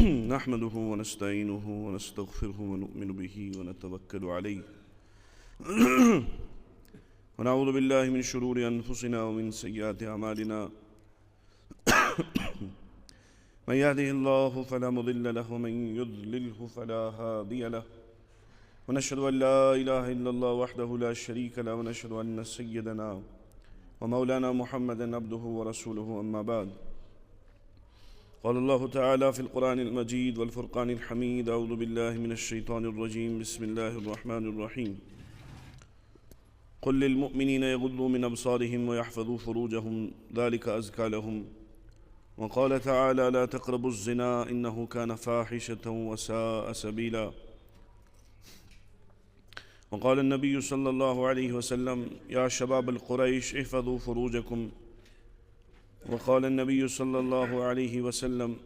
نحمده ونستعينه ونستغفره ونؤمن به ونتوكل عليه ونعوذ بالله من شرور أنفسنا ومن سيئات أعمالنا من يهده الله فلا مضل له ومن يضلله فلا هادي له ونشهد أن لا إله إلا الله وحده لا شريك له ونشهد أن سيدنا ومولانا محمدا عبده ورسوله أما بعد قال الله تعالى في القرآن المجيد والفرقان الحميد أعوذ بالله من الشيطان الرجيم بسم الله الرحمن الرحيم قل للمؤمنين يغضوا من أبصارهم ويحفظوا فروجهم ذلك أزكى لهم وقال تعالى لا تقربوا الزنا إنه كان فاحشة وساء سبيلا وقال النبي صلى الله عليه وسلم يا شباب القريش احفظوا فروجكم وقال النبي صلى الله عليه وسلم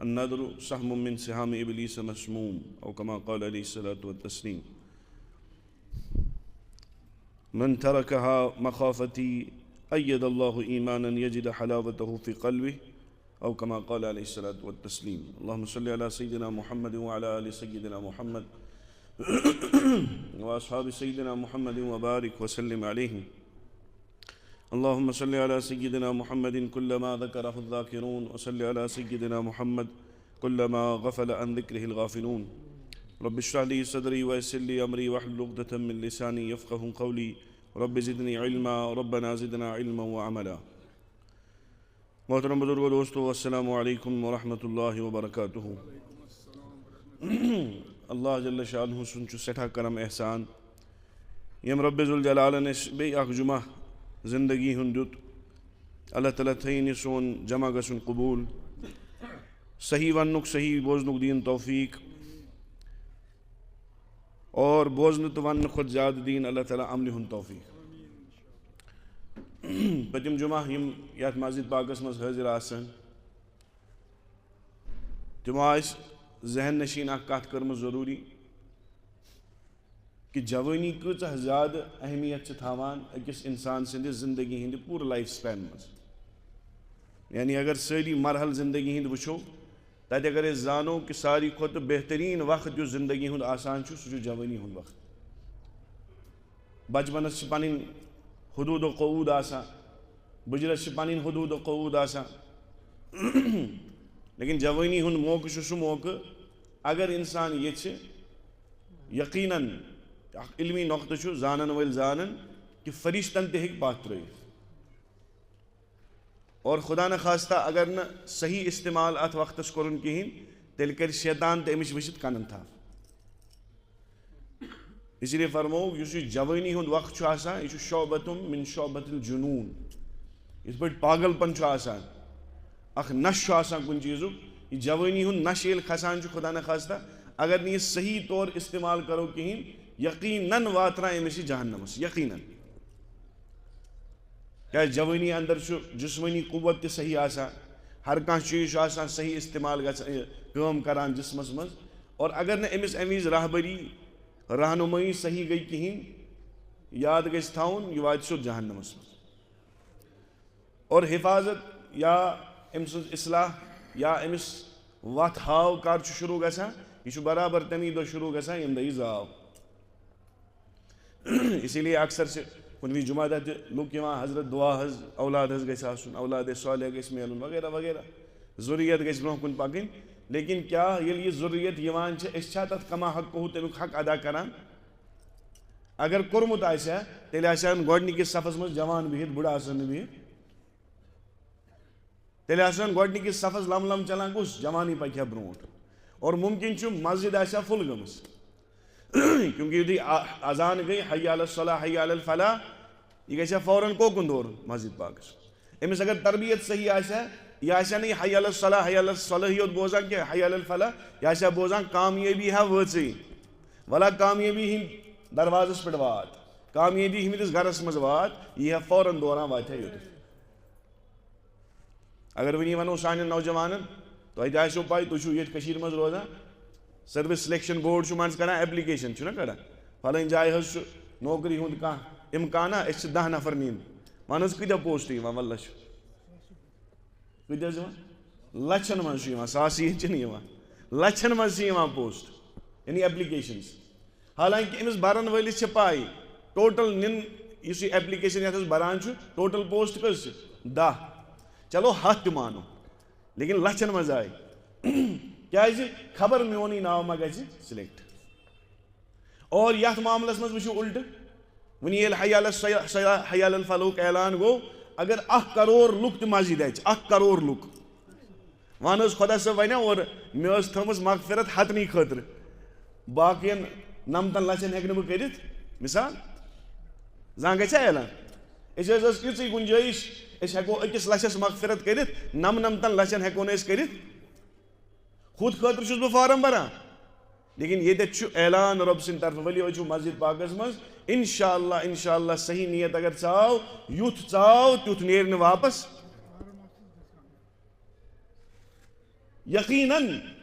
النذر سهم من سهام إبليس مسموم أو كما قال عليه الصلاة والتسليم من تركها مخافتي أيد الله إيمانا يجد حلاوته في قلبه أو كما قال عليه الصلاة والتسليم اللهم صل على سيدنا محمد وعلى آل سيدنا محمد وأصحاب سيدنا محمد وبارك وسلم عليهم اللهم صل على سيدنا محمد كلما ذكره الذاكرون وصل على سيدنا محمد كلما غفل عن ذكره الغافلون رب اشرح لي صدري ويسر لي أمري واحلل عقدة من لساني يفقهوا قولي رب زدني علما ربنا زدنا علما وعملا محترم بزرگ و دوستو السلام علیکم ورحمۃ اللہ وبرکاتہ اللہ جل شانہ سن چھ سٹھا کرم احسان یم رب ذوالجلال نس بی اخ جمعہ زندگی ہند دیت اللہ تعالیٰ تھین سون جمع گژھن قبول صحیح ونک صحیح بوزنک دین توفیق اور بوزن تو ون خود زیادہ دین اللہ تعالیٰ عمل ہند توفیق پتم جمعہ یم یت مسجد پاکس مز حاضر آسن تمو آس ذہن نشین اخ کت کرم ضروری کہ جوانی کۭژاہ زیادہ اہمیت تھاوان أکس انسان سندس زندگی ہند پور لائف سپین مز یعنی اگر ساری مرحل زندگی ہند وچھو تت اگر زانو کہ ساری کھت بہترین وقت جو زندگی ہند آسان سہ جوانی ہند وقت بچپنس پن حدود و قعود آسان بجرس پن حدود و قعود آسان لیکن جوانی ہند موقع سہ موقع اگر انسان یہ یقیناً علمی نقطہ زانن ول زانن کہ فرشتن تہ ہیکہ پتھ ترٲیِتھ اور خدا نخواستہ اگر نہ صحیح استعمال ات وقتس کورن کہین تیل کر شیطان تہ امس وچھت کنن تھاو اسی لیے فرمو اس جوانی ہند وقت آسان یہ شعبتم من شعبت الجنون اس پہ پاگل پن آسان اخ نش آسان کن چیزک یہ جوانی ہند نش یل کھسان خدا نخواستہ اگر نہ یہ صحیح طور استعمال کرو کہین یقیناً واترا امس جہنمس یقیناً کیا جوانی اندر جسمانی قوت تہ صحیح آسان ہر کان چیز آسان صحیح استعمال کام کران جسمس مز اور اگر نہ امس امیز راہبری رہنمائی صحیح گئی کہین یاد گژھِ تھاؤن یہ واتہِ سیوٚد جہنمس مز اور حفاظت یا أمۍ سٕنٛز اصلاح یا أمس وتھ ہاو کر شروع گژھان یہ برابر تمی دۄہ شروع گژھان ییٚمہِ دۄہ یہِ زاو اسی لیے اکثر سے کنوی جمعہ دہ لوگ حضرت دعا حض اولاد حض گژھِ آسُن اولاد صالح گژھِ میلُن وغیرہ وغیرہ ضروریت گژھِ برونٛہہ کُن پکٕنۍ لیکن کیا ییٚلہِ یہِ ضروریت یِوان چھِ أسۍ چھا تتھ کما حقہٕ تمیُک حق ادا کران اگر کوٚرمُت آسہِ ہا تیٚلہِ آسہِ ہن گۄڈنِکِس صفس منٛز جوان بِہِتھ بُڑٕ آسن نہٕ بِہِتھ تیٚلہِ آسہِ ہن گۄڈنِکِس صفس لم لم چلان کُس جوانی پکہِ ہا برونٛٹھ اور ممکن چھُ مسجد آسہِ ہا فُل گٔمٕژ کیونکہ یُتھُے اذان گئی حی علی الصلاح حی علی الفلاح یہ گژھِ ہا فوراً کوکُن دورُن مسجد پاکس أمِس اگر تربیت صحیح آسہِ ہا یہ آسہِ ہا نہٕ یہِ حی علی الصلاح حی علی الصلاح یوت بوزان کینٛہہ حی علی الفلاح یہ آسہِ ہا بوزان کامیٲبی ہا وٲژٕے ولا کامیٲبی ہِنٛدۍ دروازس پٮ۪ٹھ وات کامیٲبی ہٕنٛدِس گرس منٛز وات یی ہا فوراً دوران واتہِ ہا یوٚتُے اگر وۄنۍ ونو سانٮ۪ن نوجوانن تۄہہِ تہِ آسیو پاے تُہۍ چھِو ییٚتہِ کٔشیٖرِ منٛز روزان سروس سلیکشن بورڈ منٛز کڑان ایپلِکیشن چھُنہ کڑان فلٲنۍ جایہِ حظ چھُ نوکری ہُنٛد کانٛہہ اِمکانا أسۍ چھِ 10 نفر نِنۍ وَن حظ کۭتیاہ پوسٹ یِوان وَلہ چھُ کۭتیاہ حظ یِوان لچھن مز ساسی لچھن مز پوسٹ یعنی ایپلکیشنز. حالانکہ امس برن ولس پائی ٹوٹل نن اس ایپلکیشن یتھ بران ٹوٹل پوسٹ کس 10 چلو 7 تہ مانو لیکن لچھن مز آئی کیازِ خبر میونی ناو ما گژھِ سلیکٹ. اور یتھ معاملس مز وچھو الٹہ ون ییٚلہِ حی علی الفلاحُک اعلان گوٚو اگر 1 کروڑ لُکھ تہِ مسجد اَژِ 1 کروڑ لُکھ ون حظ خۄدا صٲب ونیا اور مےٚ ٲس تھٲومٕژ مغفرت ہتنی خٲطرٕ باقین 90 لچھن ہیٚکہٕ نہٕ بہٕ کٔرِتھ مثال زانٛہہ گژھِ اعلان. أسۍ حظ ٲس یِژٕے گُنجٲیِش أسۍ ہیٚکو 1 لچھس مغفرت کٔرِتھ 99 لچھن ہیٚکو نہٕ أسۍ کٔرِتھ. خود خٲطرٕ چھُس بہٕ فارم بھران لیکن ییٚتٮ۪تھ چھُ اعلان رۄب سٕنٛدِ طرفہٕ ؤلِو أسۍ مسجد پاکس منٛز انشاءاللہ صحیح نیت اگر ژاو یُتھ ژاو تیُتھ نیرِ نہٕ واپس. یقیناً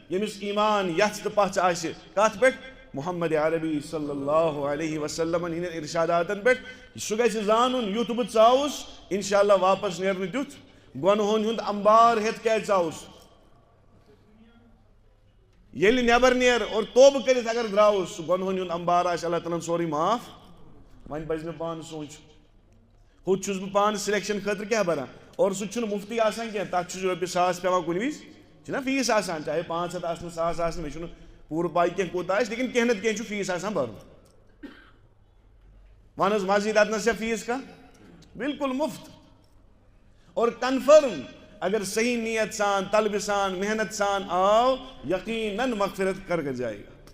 ییٚمِس ایمان یژھ تہٕ پژھ آسہِ کتھ پٮ۪ٹھ محمد عربی صلی اللہ علیہ وسلم ہٕنٛدٮ۪ن ارشاداتن پٮ۪ٹھ سُہ گژھِ زانُن یُتھ بہٕ ژاوُس انشاءاللہ واپس نیرنہٕ تیُتھ گۄنہن ہُنٛد امبار ہیٚتھ کیازِ ژاوُس. ییٚلہِ نٮ۪بر نیر اور توبہٕ کٔرِتھ اگر درٛاوُس سُہ گۄنہن ہُنٛد امبار آسہِ اللہ تعالیٰ ہن سورُے معاف. وۄنۍ پزِ مےٚ پانہٕ سونٛچُن ہُتھ چھُس بہٕ پانہٕ سِلیکشن خٲطرٕ کیٛاہ بران اور سُہ تہِ چھُنہٕ مُفتٕے آسان کینٛہہ تتھ چھُ رۄپیہِ 1,000 پیٚوان کُنہِ وِزِ چھُنہ فیٖس آسان چاہے 500 آسنہٕ 1,000 آسنہٕ مےٚ چھُنہٕ پوٗرٕ پاے کینٛہہ کوٗتاہ آسہِ لیکن کینٛہہ نتہٕ کینٛہہ چھُ فیٖس آسان بھرُن. ون حظ مسجد اتنس چھا فیٖس کانٛہہ بالکل مفت اور کنفرم اگر صحیح نیت سان طلبہ سان محنت سان آو یقیناً مغفرت کر جائے گا.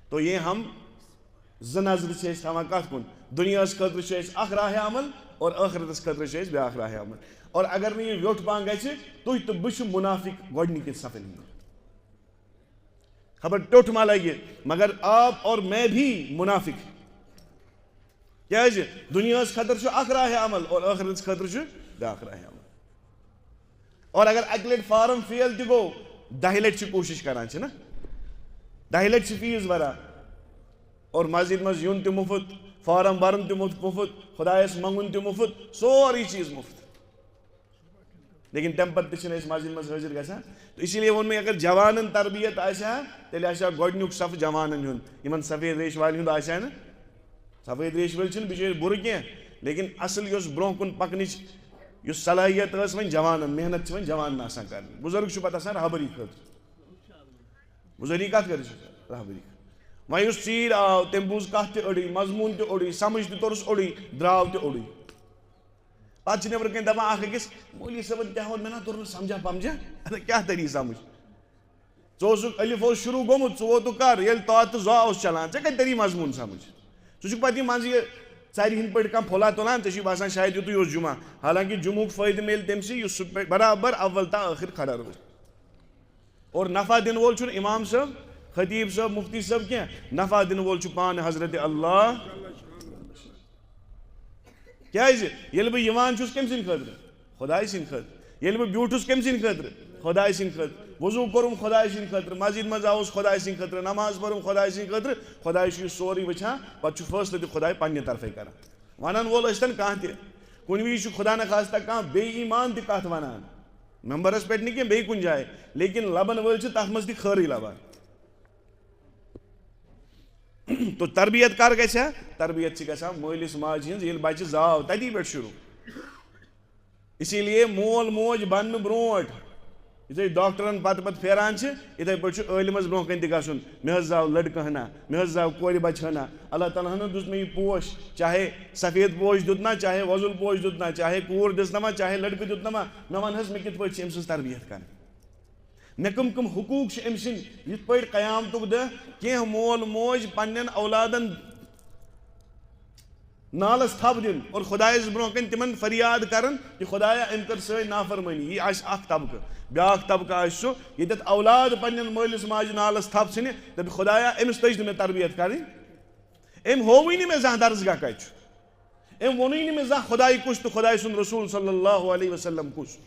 تو یہ ہم زٕ نظرٕ چھِ أسۍ تھاوان کتھ کُن دُنیاہس خٲطرٕ چھِ أسۍ اکھ راہِ عمل اور ٲخرتس خٲطرٕ چھِ أسۍ بیاکھ راہِ عمل. اور اگر نہٕ یہِ ویوٚٹھ پہن گژھِ تُہۍ تہٕ بہٕ چھِ مُنافِق گۄڈنِکہِ صفن منٛز خبر ٹیوٚٹھ ما لگہِ مگر آپ اور میں بھی منافق کیازِ دُنیاہس خٲطرٕ چھُ اکھ راہِ عمل اور ٲخرتس خٲطرٕ چھُ بیاکھ راہِ عمل. اور اگر اکہِ لٹہِ فارم فیل تہِ گوٚو 10 لٹہِ چھِ کوٗشش کران چھِنہ 10 لٹہِ چھِ فیٖس بران اور مسجد منٛز یُن تہِ مُفت فارم برُن تہِ مُفت خۄدایس منٛگُن تہِ مُفت سورُے چیٖز مُفت لیکن تمہِ پتہٕ تہِ چھِنہٕ أسۍ مسجد منٛز حٲضر گژھان. تو اسی لیے ووٚن مےٚ اگر جوانن تربیت آسہِ ہا تیٚلہِ آسہِ ہا گۄڈنیُک صف جوانن ہُنٛد یِمن سفید ریش والٮ۪ن ہُنٛد آسہِ ہا نہٕ. سفید ریش وٲلۍ چھِنہٕ بِچٲرۍ بُرٕ کینٛہہ لیکن اصل یۄس برونٛہہ کُن پکنٕچ یُس صلٲحیت ٲس وۄنۍ جوانن محنت چھِ وۄنۍ جوانن آسان کرٕنۍ. بُزرگ چھُ پتہٕ آسان رہبری خٲطرٕ بُزرگی کتھ خٲطرٕ چھِ رہبری خٲطرٕ. وۄنۍ یُس ژیٖرۍ آو تٔمۍ بوٗز کتھ تہِ أڑٕے مضموٗن تہِ اوٚڑُے سمجھ تہِ توٚرُس اوٚڑُے درٛاو تہِ اوٚڑُے. پتہٕ چھِ نٮ۪برٕ کَنۍ دپان اکھ أکِس مولوی صٲبن کیٛاہ ووٚن مےٚ نا توٚر نہٕ سمجھا پمجھا ادٕ کیٛاہ تری سمجھ ژٕ اوسُکھ الف اوس شروٗع گوٚمُت ژٕ ووتُکھ کر ییٚلہِ طا تہٕ ظا اوس چلان ژےٚ کتہِ تری مضموٗن سمجھ. ژٕ چھُکھ پتہٕ یہِ منٛزٕ یہِ ژرِ ہٕنٛدۍ پٲٹھۍ کانٛہہ پھُلا تُلان ژےٚ چھُے باسان شاید یُتُے اوس جُمعہ حالانکہِ جُمعُک فٲیدٕ میلہِ تٔمسٕے یُس سُہ برابر اول تا ٲخر کھڑا روزِ. اور نفع دِنہٕ وول چھُنہٕ اِمام صٲب خطیب صٲب مفتی صٲب کینٛہہ نفع دِنہٕ وول چھُ پانہٕ حضرت اللہ. کیازِ ییٚلہِ بہٕ یِوان چھُس کٔمۍ سٕنٛدِ خٲطرٕ خۄداے سٕنٛدِ خٲطرٕ ییٚلہِ بہٕ بیوٗٹھُس کٔمۍ سٕنٛدِ خٲطرٕ خۄداے سٕنٛدِ خٲطرٕ وضوٗ کوٚرُم خۄداے سٕنٛدِ خٲطرٕ مسجد منٛز آوُس خۄداے سٕنٛدِ خٲطرٕ نماز پٔرٕم خۄداے سٕنٛدِ خٲطرٕ خۄداے چھُ یہِ سورُے وٕچھان پتہٕ چھُ فٲصلہٕ تہِ خۄداے پننہِ طرفے کران. ونن وول ٲسۍتن کانٛہہ تہِ کُنہِ وِزِ چھُ خۄدا نخواستہ کانٛہہ بے ایمان تہِ کتھ ونان ممبرس پٮ۪ٹھ نہٕ کینٛہہ بیٚیہِ کُنہِ جایہِ لیکن لبن وٲلۍ چھِ تتھ منٛز تہِ خٲرٕے لبان. تو تربیت کر گژھِ ہا تربیت چھِ گژھان مٲلِس ماجہِ ہٕنٛز ییٚلہِ بچہِ زاو تتی پٮ۪ٹھ شروٗع. اسی لیے مول موج بننہٕ برونٛٹھ یِتھُے ڈاکٹرن پتہٕ پھیران چھِ یِتھے پٲٹھۍ چھُ عٲلمس برونٛہہ کَنہِ تہِ گژھُن مےٚ حظ زاو لڑکہٕ ہنا مےٚ حظ زاو کورِ بچہِ ہنا اللہ تعالیٰ ہن دِژ مےٚ یہِ پوش چاہے سفید پوش دیُتنا چاہے وۄزُل پوش دیُتنا چاہے کوٗر دِژنما چاہے لڑکہٕ دیُتنما مےٚ ون حظ مےٚ کِتھ پٲٹھۍ چھِ أمۍ سٕنٛز تربیت کرٕنۍ مےٚ کٕم کٕم حقوٗق چھِ أمۍ سٕنٛدۍ یِتھ پٲٹھۍ قیامتُک دۄہ کینٛہہ مول موج پننٮ۪ن اولادن نالس تھپھ دِنۍ اور خۄدایس برونٛہہ کَنہِ تِمن فریاد کران کہِ خۄدایا أمۍ کٔر سٲنۍ نافرمٲنی. یہِ آسہِ اکھ طبقہٕ. بیاکھ طبقہٕ آسہِ سُہ ییٚتٮ۪تھ اولاد پننٮ۪ن مٲلِس ماجہِ نالس تھپھ ژھٕنہِ دپہِ خۄدایا أمِس تٔج نہٕ مےٚ تربیت کرٕنۍ أمۍ ہووٕے نہٕ مےٚ زانٛہہ درسگاہ کتہِ چھُ أمۍ ووٚنُے نہٕ مےٚ زانٛہہ خۄداے کُس تہٕ خۄداے سُنٛد رسوٗل صلی اللہ علیہ وسلم کُس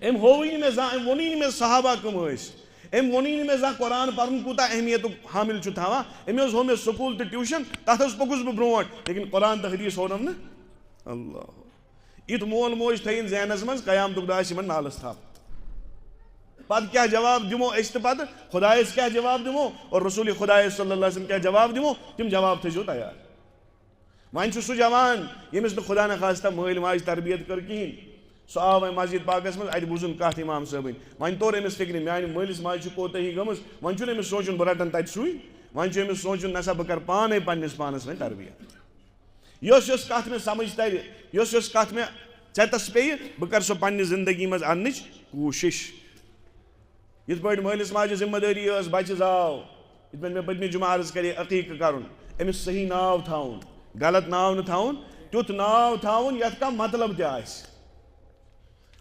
أمۍ ہووٕے نہٕ مےٚ زانٛہہ أمۍ ووٚنُے نہٕ مےٚ صحابہ کٕم ٲسۍ أمۍ ووٚنُے نہٕ مےٚ زانٛہہ قرآن پرُن کوٗتاہ اہمیتُک حامل چھُ تھاوان أمۍ حظ ہوو مےٚ سکوٗل تہٕ ٹیوٗشن تتھ حظ پوٚکُس بہٕ برونٛٹھ لیکن قرآن تہٕ حدیٖث ہونم نہٕ اللہ. یُتھ مول موج تھٲیِن ذہنس منٛز قیامتُک دۄہ آسہِ یِمن نالس تھپھ پتہ کیا جواب دمو اس تو پتہ خدایس کیا جواب دمو اور رسول خدا صلی اللہ علیہ وسلم کیا جواب دمو تم جواب تھو تیار وان سہ جوان یمس نہ خدا نخواستہ مل ماج تربیت کر کہین سہ آو وۄنۍ مسجد پاکس مز اتہ بوزن کتھ امام صٲبن وۄنۍ توٚر أمِس فکرِ میانہِ مٲلِس ماجہِ چھِ کوتاہی گٔمٕژ وۄنۍ چھُنہٕ أمِس سونٛچُن بہٕ رٹن تتہِ سُے وۄنۍ چھُ أمِس سونٛچُن نسا بہٕ کرٕ پانے پننس پانس وۄنۍ تربیت یۄس کتھ مےٚ سمجھ ترِ یۄس کتھ مےٚ ژےٚ پیٚیہِ بہٕ کرٕ سۄ پننہِ زندگی منٛز اننٕچ کوٗشش یِتھ پٲٹھۍ مٲلِس ماجہِ ذمہٕ دٲری ٲس بچہِ زاو یِتھ پٲٹھۍ مےٚ پٔتمہِ جمعہ عرض کرے عقیٖقہٕ کرُن أمِس صحیح ناو تھاوُن غلط ناو نہٕ تھاوُن تیُتھ ناو تھاوُن یتھ کانٛہہ مطلب تہِ آسہِ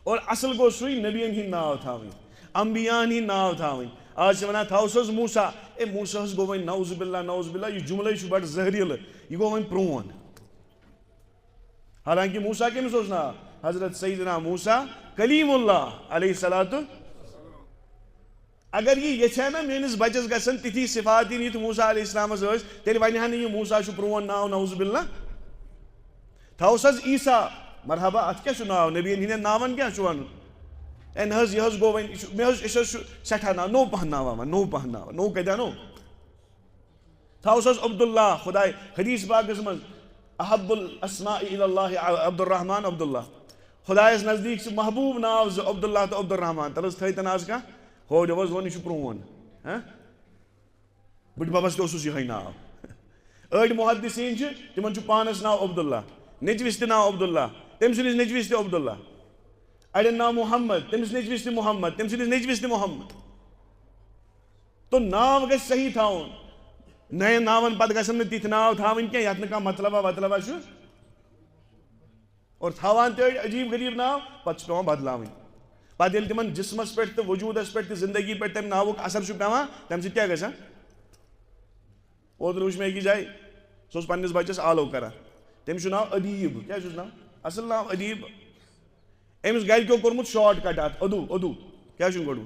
اور اصل گوٚو سُے نبیَن ہٕنٛدۍ ناو تھاوٕنۍ انبیاہن ہٕنٛدۍ ناو تھاوٕنۍ آز چھِ ونان تھاوُس حظ موسیٰ موسیٰ گوٚو وۄنۍ نعوذ باللہ یہِ جملے چھُ بڑٕ زہریٖلہٕ یہِ گوٚو وۄنۍ پرٛون حالانکہ موسیٰ کٔمِس اوس ناو حضرت سیدنا موسیٰ کلیم اللہ علیہ الصلوٰۃ اگر یہ یژھِ نا میٲنِس بچس گژھن تِتھی صفات یِنۍ یِتھ موسیٰ علیہ السلامس ٲسۍ تیٚلہِ ونہِ ہا نہٕ یہِ موسیٰ چھُ پرٛون ناو نعوذ باللہ تھاوُس حظ عیٖسیٰ مرحبا اتھ کیٛاہ چھُ ناو نبیَن ہٕنٛدٮ۪ن ناون کیٛاہ چھُ ونُن اے نہ حظ یہِ حظ گوٚو وۄنۍ مےٚ حظ أسۍ حظ چھُ سٮ۪ٹھاہ ناو نوٚو پہن ناو وَن نوٚو پہن ناو نوٚو کتہِ اَنو تھاوُس حظ عبداللہ خداے حدیث پاکس منٛز احب الاسماء الی اللہ عبدالرحمان عبداللہ خدایس نزدیٖک چھِ محبوٗب ناو زٕ عبداللہ تہٕ عبدالرحمان تَلہٕ حظ تھٲیتن آز کانٛہہ ہو دوٚپ حظ ووٚن یہِ چھُ پرٛون بٕڈببس تہِ اوسُس یِہوٚے ناو أڑۍ محدثیٖن چھِ تِمن چھُ پانس ناو عبداللہ نیٚچوِس تہِ ناو عبداللہ تٔمۍ سٕنٛدِس نیٚچوِس تہِ عبداللہ اڑٮ۪ن ناو محمد تٔمِس نیٚچوِس تہِ محمد تٔمۍ سٕنٛدِس نیٚچوِس تہِ محمد تو ناو گژھِ صحیح تھاوُن نین ناون پتہٕ گژھن نہٕ تِتھۍ ناو تھاوٕنۍ کینٛہہ یتھ نہٕ کانٛہہ مطلبا وطلبا چھُ اور تھاوان تہِ أڑۍ عجیٖب غریٖب ناو پتہٕ چھِ پیٚوان بدلاوٕنۍ پتہٕ ییٚلہِ تِمن جسمس پٮ۪ٹھ تہٕ وجوٗدس پٮ۪ٹھ تہٕ زندگی پٮ۪ٹھ تمہِ ناوُک اثر چھُ پیٚوان تمہِ سۭتۍ کیٛاہ گژھان اوترٕ وٕچھ مےٚ أکِس جایہِ سُہ اوس پننِس بچس آلو کران تٔمِس چھُ ناو ادیٖب کیٛاہ چھُس ناو اصل ناو ادیٖب أمِس گرِکیو کوٚرمُت شاٹ کٹ اتھ اُدو کیٛاہ چھُنہٕ گۄڈٕ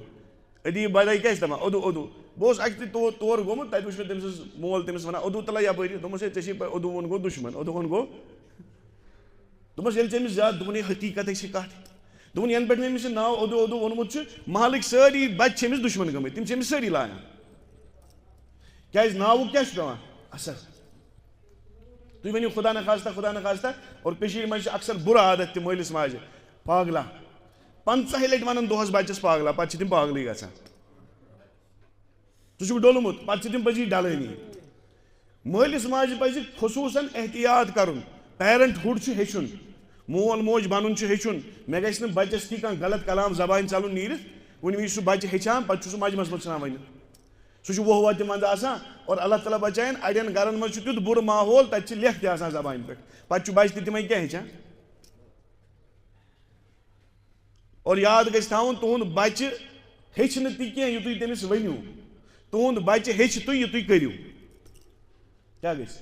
ادیٖب بدٲے کیٛاہ چھِ دپان اُدو بہٕ اوسُس اکہِ پھِرِ تور گوٚمُت تتہِ وٕچھ مےٚ تٔمۍ سٕنٛز مول تٔمِس ونان اُدو تُلے یپٲری دوٚپمس ہے ژےٚ چھے پاے اُدو وُن گوٚو دُشمن اُدو وُن گوٚو دوٚپمس ییٚلہِ ژےٚ أمِس زیادٕ دوٚپُن ہے حقیٖقتٕے چھِ کتھ دوٚپُن ینہٕ پٮ۪ٹھ مےٚ أمِس یہِ ناو اُدو ووٚنمُت چھُ محلٕکۍ سٲری بچہِ چھِ أمِس دُشمن گٔمٕتۍ تِم چھِ أمِس سٲری لایان کیٛازِ ناوُک کیٛاہ چھُ پیٚوان اثر تُہۍ ؤنِو خدا نخواستہ اور کٔشیٖرِ منٛز چھِ اکثر بُرٕ عادت تہِ مٲلِس ماجہِ پاگلا 50 لٹہِ ونان دۄہس بچس پاگلا پتہٕ چھِ تِم پاگلٕے گژھان ژٕ چھُکھ ڈوٚلمُت پتہٕ چھِ تِم پٔزی ڈلٲنی مٲلِس ماجہِ پزِ خصوٗصن احتِیاط کرُن پیرنٹ ہُڈ چھُ ہیٚچھُن مول موج بنُن چھُ ہیٚچھُن مےٚ گژھِ نہٕ بچس تھی کانٛہہ غلط کلام زبانہِ ژلُن نیٖرِتھ کُنہِ وِزِ چھُ سُہ بچہِ ہیٚچھان پتہٕ چھُ سُہ مجمس منٛز ژھٕنان ؤنِتھ سُہ چھُ وُہ تہِ منٛزٕ آسان اور اللہ تعالیٰ بچاین اڑٮ۪ن گرن منٛز چھُ تیُتھ بُرٕ ماحول تتہِ چھِ لیکھ تہِ آسان زبانہِ پٮ۪ٹھ پتہٕ چھُ بچہِ تہِ تِمے کیٛاہ ہیٚچھان اور یاد گژھِ تھاوُن تُہُنٛد بچہِ ہیٚچھِ نہٕ تہِ کینٛہہ یہِ تُہۍ تٔمِس ؤنِو تُہُنٛد بچہِ ہیٚچھِ تُہۍ یہِ تُہۍ کٔرِو کیٛاہ گژھِ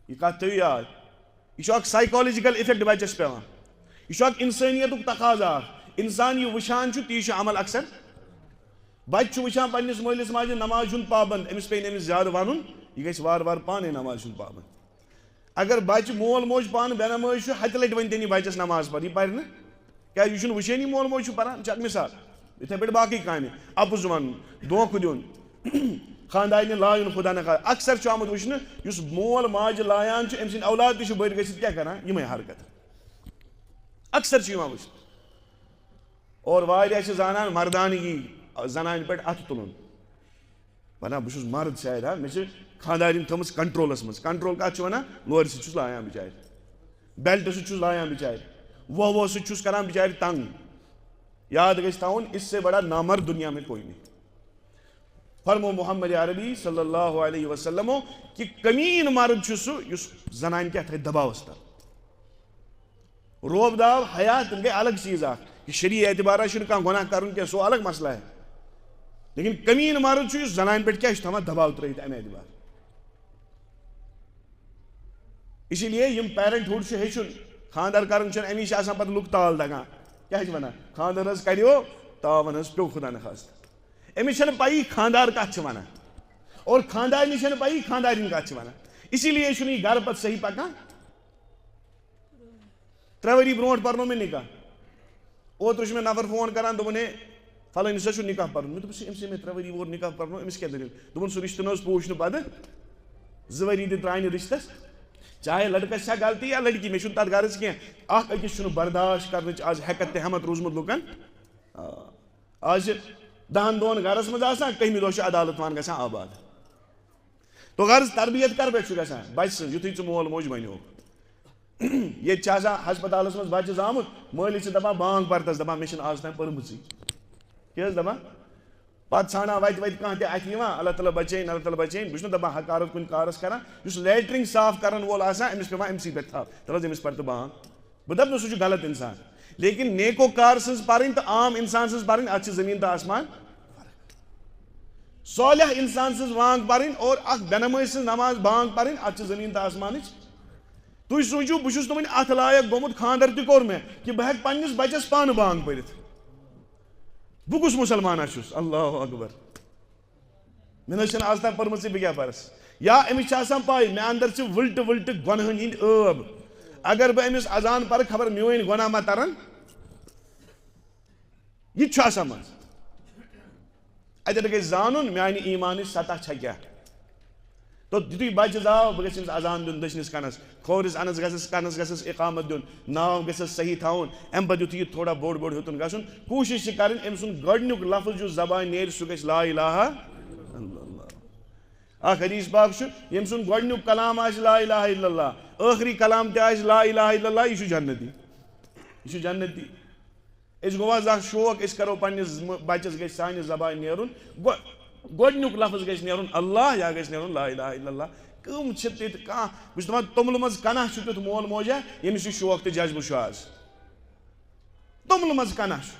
یہِ کتھ تھٲیِو یاد یہِ چھُ اکھ سایکالجِکل اِفیکٹ بچس پیٚوان یہِ چھُ اکھ انسٲنیتُک تقاضا اکھ انسان یہِ وٕچھان چھُ تی چھُ عمل اکثر بچہِ چھُ وٕچھان پننِس مٲلِس ماجہِ نماز ہُنٛد پابنٛد أمِس پیٚیہِ نہٕ أمِس زیادٕ ونُن یہِ گژھِ وارٕ وارٕ پانے نمازِ ہُنٛد پابنٛد اگر بچہِ مول موج پانہٕ بے نمٲز چھُ ہتہِ لٹہِ ؤنۍ تٔمۍ یہِ بچس نماز پر یہِ پرِ نہٕ کیٛازِ یہِ چھُنہٕ وٕچھٲنی مول موج چھُ پران یہِ چھِ اکھ مثال یِتھے پٲٹھۍ باقٕے کامہِ اَپُز ونُن دھوکہٕ دیُن خانٛدارنہِ لایُن خدا نخواستہ اکثر چھُ آمُت وٕچھنہٕ یُس مول ماجہِ لایان چھُ أمۍ سٕنٛدۍ اولاد تہِ چھِ بٔڑۍ گٔژھِتھ کیٛاہ کران یِمے حرکت اکثر چھُ یِوان وٕچھنہٕ اور واریاہ چھِ زانان مردانگی زنانہِ پٮ۪ٹھ اَتھٕ تُلُن ونان بہٕ چھُس مرد شاید مےٚ چھِ خانٛدارِنۍ تھٲومٕژ کنٹرولس منٛز کنٹرول کتھ چھِ ونان لورِ سۭتۍ چھُس لایان بِچارِ بیلٹہٕ سۭتۍ چھُس لایان بِچارِ وۄہ سۭتۍ چھُس کران بِچارِ تنگ یاد گژھِ تھاوُن اس سے بڑا نامرد دنیا میں کوئی نہیں فرمو محمد عربی صلی اللہ علیہ وسلم کہ کمیٖن مرد چھُ سُہ یُس زنانہِ کیٛاہ تھایہِ دباوس تل روب داو حیا تِم گٔے الگ چیٖز اکھ کہ شریع اعتبارا چھُنہٕ کانٛہہ گۄناہ کرُن کینٛہہ سُہ الگ مسئلہ ہے لیکن کمیٖن مرد چھُ یُس زنانہِ پٮ۪ٹھ کیٛاہ چھُ تھاوان دباو ترٲیِتھ امہِ اعتبار اسی لیے یِم پیرنٹ ہُڈ چھُ ہیٚچھُن خانٛدر کرُن چھُنہٕ امی چھِ آسان پتہٕ لُکھ تال دگان کیٛاہ چھِ ونان خانٛدر حظ کریو تاون حظ پیوٚو خدا نخواستہ أمِس چھنہٕ پیی خانٛدار کتھ چھِ ونان اور خانٛدارنہِ چھنہٕ پیی خانٛدارِنۍ کتھ چھِ ونان اسی لیے چھُنہٕ یہِ گرٕ پتہٕ صحیح پکان 3 ؤری برونٛٹھ پرنو مےٚ نکاح اوترٕ چھُ مےٚ نفر فون کران دوٚپُن ہے فلٲنۍ ہسا چھُ نِکاح پَرُن. مےٚ دوٚپُس أمۍ مےٚ 3 ؤری ووت نِکاح پَرنو أمِس کیٛاہ دٔلیٖل؟ دوٚپُن سُہ رِشتہٕ نہٕ حظ پوٗچھ نہٕ پَتہٕ 2 ؤری تہِ درٛاے نہٕ رِشتَس. چاہے لڑکَس چھا غلطی یا لڑکی, مےٚ چھُنہٕ تَتھ غرض کینٛہہ. اکھ أکِس چھُنہٕ برداشت کَرنٕچ آز ہٮ۪کتھ تہِ ہٮ۪مت روٗزمُت لُکَن. آز چھِ 10 دۄہَن گرَس منٛز آسان, 11مہِ دۄہ چھُ عدالت وان گژھان آباد. تو غرض تربیت کر پٮ۪ٹھ چھُ گژھان بَچہِ سٕنٛز, یُتھُے ژٕ مول موج بَنیو. ییٚتہِ چھِ آسان ہسپتالَس منٛز بَچہِ زامُت, مٲلِس چھِ دَپان بانٛگ پَرتَس, دَپان مےٚ چھِنہٕ آز تام پٔرمٕژٕے. کیٛاہ حظ دَپان؟ پَتہٕ ژھانٛڈان وَتہِ کانٛہہ تہِ اَتھِ یِوان, اللہ تعالیٰ بَچٲیِن اللہ تعالیٰ بَچٲیِن. بہٕ چھُس نہٕ دَپان حقارت کُنہِ کارَس کَران, یُس لیٹرِنٛگ صاف کَرَن وول آسان أمِس پٮ۪وان أمسٕے پٮ۪ٹھ تھَپھ, تَلہٕ حظ أمِس پَر تہٕ بانٛگ. بہٕ دَپہٕ نہٕ سُہ چھُ غلط اِنسان, لیکِن نیکو کار سٕنٛز پَرٕنۍ تہٕ عام اِنسان سٕنٛز پَرٕنۍ اَتھ چھِ زٔمیٖن تہٕ آسمان فرق. صالح اِنسان سٕنٛز وانٛگ پَرٕنۍ اور اَکھ بے نمٲزۍ سٕنٛز نماز بانٛگ پَرٕنۍ, اَتھ چھِ زٔمیٖن تہٕ آسمانٕچ. تُہۍ سوٗنٛچِو بہٕ چھُس نہٕ وٕنہِ اَتھ لایق گوٚمُت, خانٛدر تہِ کوٚر مےٚ کہِ بہٕ ہٮ۪کہٕ پنٛنِس بَچَس پانہٕ بانٛگ پٔرِتھ. بہٕ کُس مُسلمانا چھُس؟ اللہ اکبر. مےٚ نہ حظ چھَنہٕ آز تام پٔرمٕژٕے, بہٕ کیٛاہ پَرس. یا أمِس چھِ آسان پَے مےٚ اَندر چھِ وٕلٹہٕ وٕلٹہٕ گۄنہَن ہِنٛدۍ ٲب, اگر بہٕ أمِس اذان پَرٕ خبر میٲنۍ گۄناہ ما تَرَن. یہِ تہِ چھُ آسان منٛزٕ. اَتٮ۪تھ گژھِ زانُن میٛانہِ ایٖمانٕچ سطح چھےٚ کیٛاہ. تو یُتھُے بَچہِ زاو بہٕ گژھِ أمِس اذان دیُن دٔچھنِس کَنَس, کھوورِس کَنَس گژھٮ۪س اِقامت دیُن, ناو گژھٮ۪س صحیح تھاوُن. اَمہِ پَتہٕ یُتھُے یہِ تھوڑا بوٚڑ بوٚڑ ہیوٚتُن گژھُن, کوٗشِش چھِ کَرٕنۍ أمۍ سُنٛد گۄڈٕنیُک لفظ یُس زبانہِ نیرِ سُہ گژھِ لا الہ الا اللہ. اکھ حدیث پاک چھُ ییٚمۍ سُنٛد گۄڈٕنیُک کلام آسہِ لا الہ الا اللہ, ٲخری کلام تہِ آسہِ لا الہ الا اللہ, یہِ چھُ جنتی. یہِ چھُ جنتی. أسۍ گوٚو آز اکھ شوق أسۍ کَرو پنٛنِس بَچَس گژھِ سانہِ زبانہِ نیرُن گۄڈٕنیُک لفظ گژھِ نیرُن اللہ, یا گژھِ نیرُن لا الہ الا اللہ. کٕم چھِ تِتھۍ کانٛہہ, بہٕ چھُس دَپان توٚملہٕ منٛز کَناہ چھُ تیُتھ مول موجا ییٚمِس یہِ شوق تہٕ جذبہٕ چھُ آز. توٚملہٕ منٛز کَناہ چھُ,